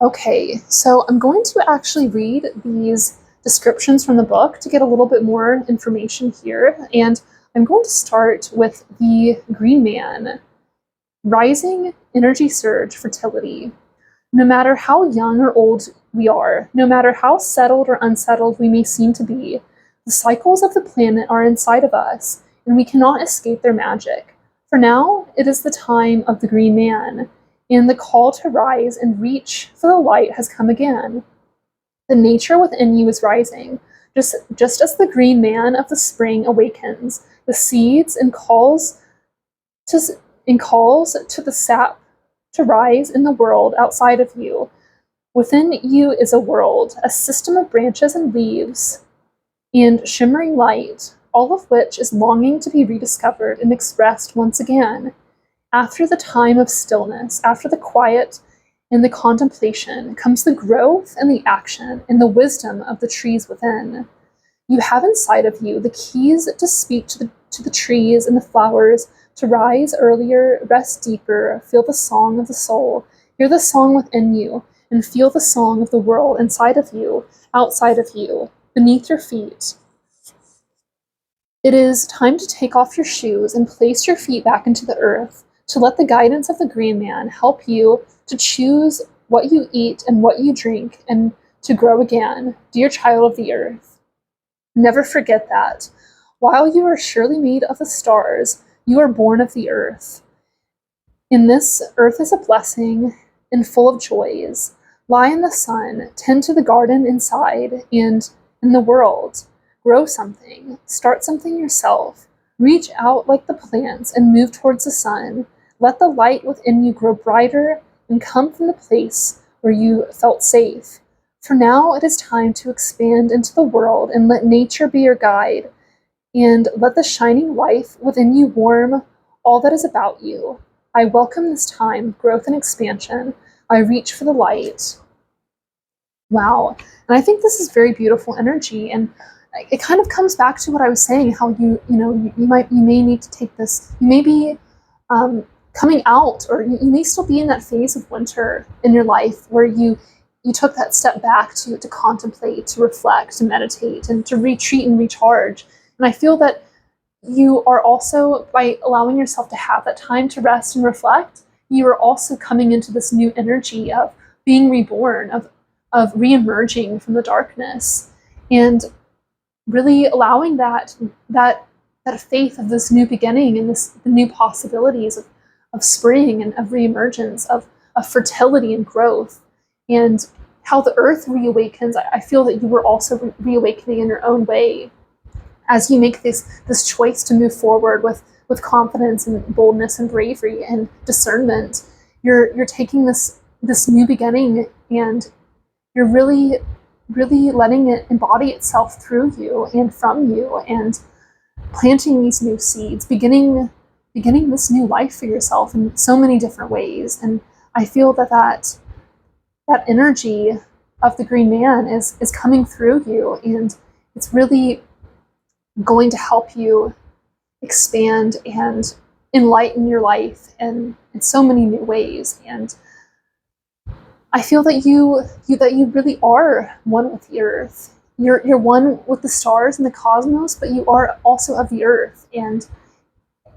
Okay, so I'm going to actually read these descriptions from the book to get a little bit more information here. And I'm going to start with the Green Man, Rising Energy Surge, Fertility. No matter how young or old we are, no matter how settled or unsettled we may seem to be, the cycles of the planet are inside of us, and we cannot escape their magic. For now, it is the time of the Green Man, and the call to rise and reach for the light has come again. The nature within you is rising, just as the Green Man of the spring awakens the seeds and calls to the sap to rise in the world outside of you. Within you is a world, a system of branches and leaves and shimmering light, all of which is longing to be rediscovered and expressed once again. After the time of stillness, after the quiet and the contemplation, comes the growth and the action and the wisdom of the trees within. You have inside of you the keys to speak to the trees and the flowers, to rise earlier, rest deeper, feel the song of the soul, hear the song within you, and feel the song of the world inside of you, outside of you, beneath your feet. It is time to take off your shoes and place your feet back into the earth, to let the guidance of the Green Man help you to choose what you eat and what you drink, and to grow again, dear child of the earth. Never forget that. While you are surely made of the stars, you are born of the earth. In this earth is a blessing and full of joys. Lie in the sun, tend to the garden inside, and in the world. Grow something, start something yourself. Reach out like the plants and move towards the sun. Let the light within you grow brighter and come from the place where you felt safe. For now, it is time to expand into the world and let nature be your guide. And let the shining life within you warm all that is about you. I welcome this time, growth and expansion. I reach for the light. Wow. And I think this is very beautiful energy. And it kind of comes back to what I was saying, how you may need to take this, you may be coming out, or you may still be in that phase of winter in your life where you took that step back to contemplate, to reflect, to meditate, and to retreat and recharge. And I feel that you are also, by allowing yourself to have that time to rest and reflect, you are also coming into this new energy of being reborn, of re-emerging from the darkness, and really allowing that faith of this new beginning and the new possibilities of spring and of reemergence, of fertility and growth, and how the earth reawakens. I feel that you were also reawakening in your own way as you make this choice to move forward with confidence and boldness and bravery and discernment. You're taking this new beginning, and you're really letting it embody itself through you and from you, and planting these new seeds, beginning this new life for yourself in so many different ways. And I feel that energy of the Green Man is coming through you, and it's really going to help you expand and enlighten your life in so many new ways. And I feel that you really are one with the earth. You're one with the stars and the cosmos, but you are also of the earth. And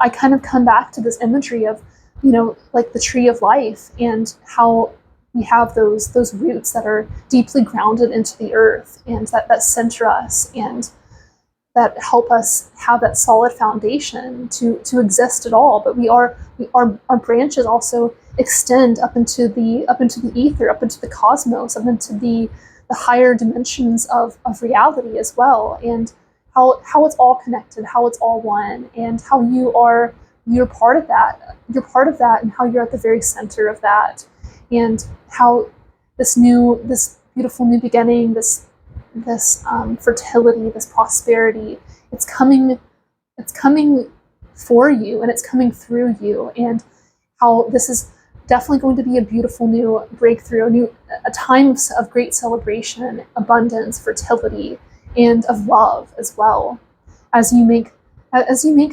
I kind of come back to this imagery of, like the tree of life, and how we have those roots that are deeply grounded into the earth, and that center us, and that help us have that solid foundation to exist at all. But our branches also extend up into the ether, up into the cosmos, up into the higher dimensions of reality as well, and how it's all connected, how it's all one, and how you're part of that. You're part of that, and how you're at the very center of that, and how this beautiful new beginning, this fertility, this prosperity, it's coming for you, and it's coming through you, and how this is definitely going to be a beautiful new breakthrough, a time of great celebration, abundance, fertility, and of love as well, as you make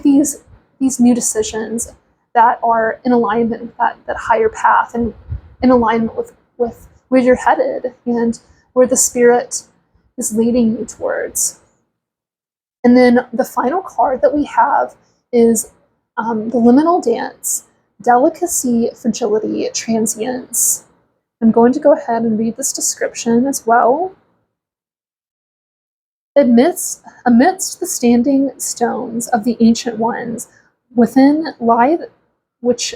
these new decisions that are in alignment with that higher path, and in alignment with where you're headed and where the spirit is leading you towards. And then the final card that we have is the liminal dance, delicacy, fragility, transience. I'm going to go ahead and read this description as well. Amidst the standing stones of the ancient ones, within which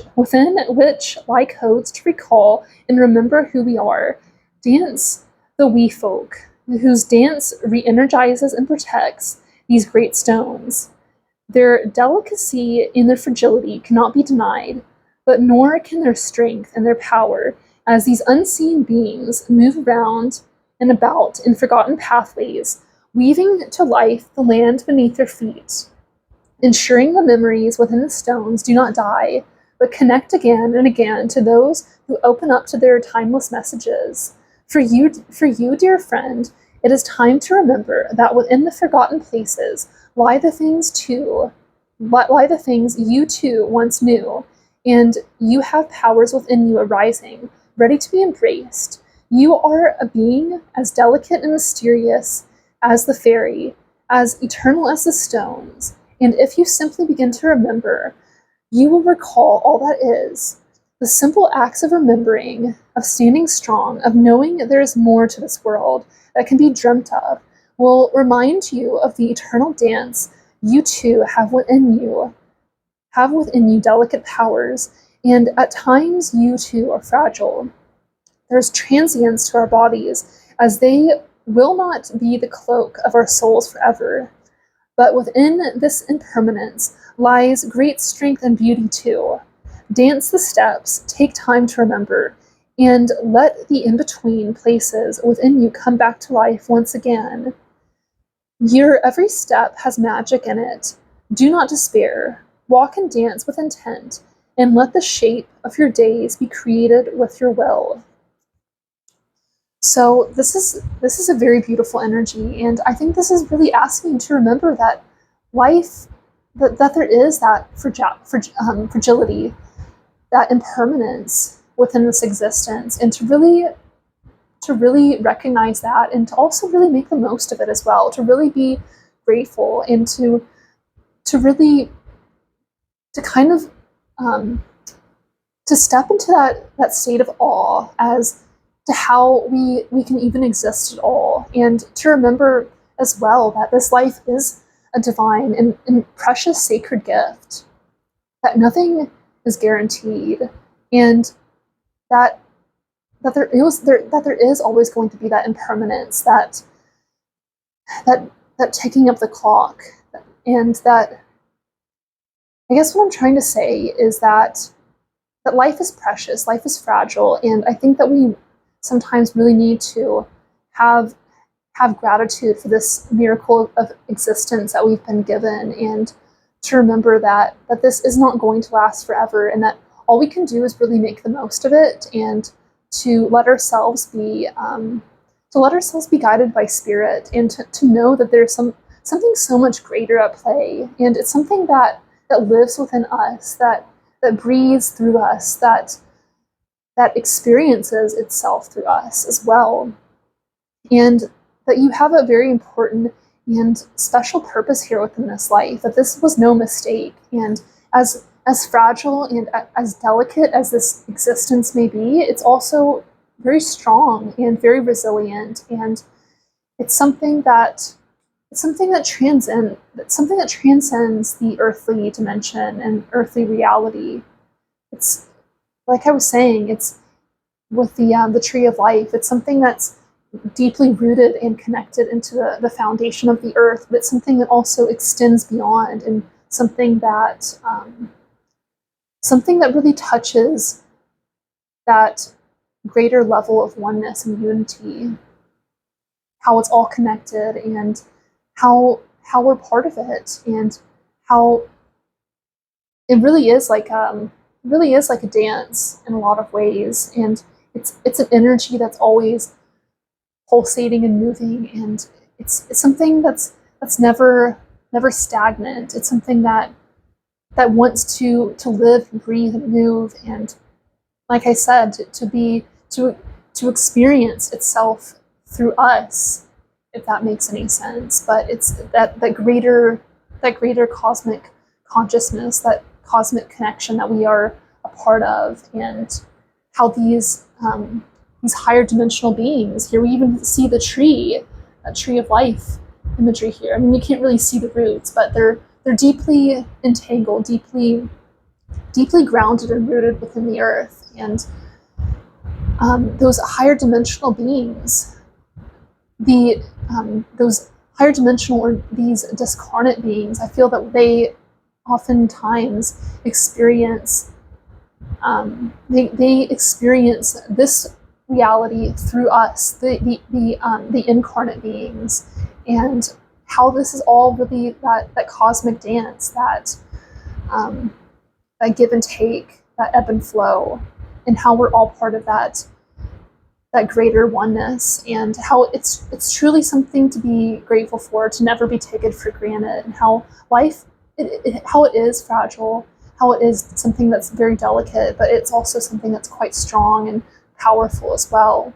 lie codes to recall and remember who we are, dance the wee folk, whose dance re-energizes and protects these great stones. Their delicacy and their fragility cannot be denied, but nor can their strength and their power, as these unseen beings move around and about in forgotten pathways, weaving to life the land beneath their feet, ensuring the memories within the stones do not die, but connect again and again to those who open up to their timeless messages. For you, dear friend, it is time to remember that within the forgotten places lie the things you too once knew, and you have powers within you arising, ready to be embraced. You are a being as delicate and mysterious as the fairy, as eternal as the stones, and if you simply begin to remember, you will recall all that is. The simple acts of remembering, of standing strong, of knowing there is more to this world that can be dreamt of, will remind you of the eternal dance you too have within you delicate powers, and at times you too are fragile. There's transience to our bodies, as they will not be the cloak of our souls forever. But within this impermanence lies great strength and beauty too. Dance the steps, take time to remember, and let the in-between places within you come back to life once again. Your every step has magic in it. Do not despair. Walk and dance with intent, and let the shape of your days be created with your will. So this is a very beautiful energy, and I think this is really asking you to remember that life, that there is that fragility, that impermanence within this existence, and to really recognize that, and to also really make the most of it as well, to really be grateful, and to kind of to step into that state of awe as to how we can even exist at all, and to remember as well that this life is a divine and precious sacred gift, that nothing is guaranteed, and that there is always going to be that impermanence, that ticking of the clock, and that, I guess what I'm trying to say is that life is precious, life is fragile, and I think that we sometimes really need to have gratitude for this miracle of existence that we've been given, and to remember that this is not going to last forever, and that all we can do is really make the most of it, and to let ourselves be guided by spirit, and to know that there's something so much greater at play, and it's something that lives within us, that breathes through us, that experiences itself through us as well, and that you have a very important and special purpose here within this life, that this was no mistake, and as fragile and as delicate as this existence may be, it's also very strong and very resilient, and it's something that transcends the earthly dimension and earthly reality. It's like I was saying, it's with the tree of life. It's something that's deeply rooted and connected into the foundation of the earth, but it's something that also extends beyond, and something that really touches that greater level of oneness and unity, how it's all connected, and how we're part of it, and how it really is like a dance in a lot of ways, and it's an energy that's always pulsating and moving, and it's something that's never stagnant. It's something that wants to live and breathe and move, and like I said, to experience itself through us, if that makes any sense. But it's that greater cosmic consciousness, that cosmic connection that we are a part of, and how these higher dimensional beings here. We even see the tree, that tree of life imagery here. I mean, you can't really see the roots, but they're deeply entangled, deeply grounded and rooted within the earth. And those higher dimensional beings, those higher dimensional or these discarnate beings, I feel that they oftentimes experience they experience this reality through us, the incarnate beings, and how this is all really that cosmic dance, that give and take, that ebb and flow, and how we're all part of that greater oneness, and how it's truly something to be grateful for, to never be taken for granted, and how life, how it is fragile, how it is something that's very delicate, but it's also something that's quite strong and powerful as well.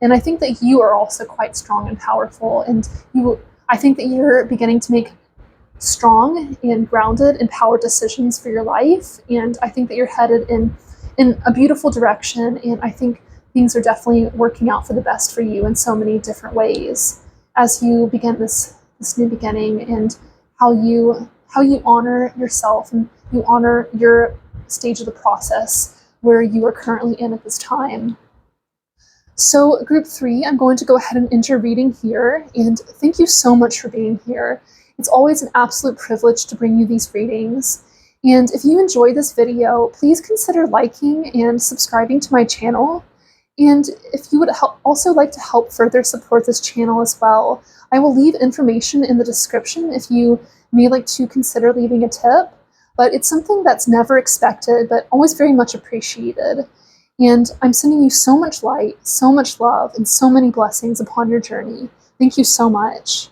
And I think that you are also quite strong and powerful, and I think that you're beginning to make strong and grounded, empowered decisions for your life, and I think that you're headed in a beautiful direction, and I think things are definitely working out for the best for you in so many different ways as you begin this new beginning, and how you honor yourself and you honor your stage of the process where you are currently in at this time. So group 3, I'm going to go ahead and end your reading here, and thank you so much for being here. It's always an absolute privilege to bring you these readings. And if you enjoyed this video, please consider liking and subscribing to my channel. And if you would also like to help further support this channel as well, I will leave information in the description if you may like to consider leaving a tip. But it's something that's never expected, but always very much appreciated. And I'm sending you so much light, so much love, and so many blessings upon your journey. Thank you so much.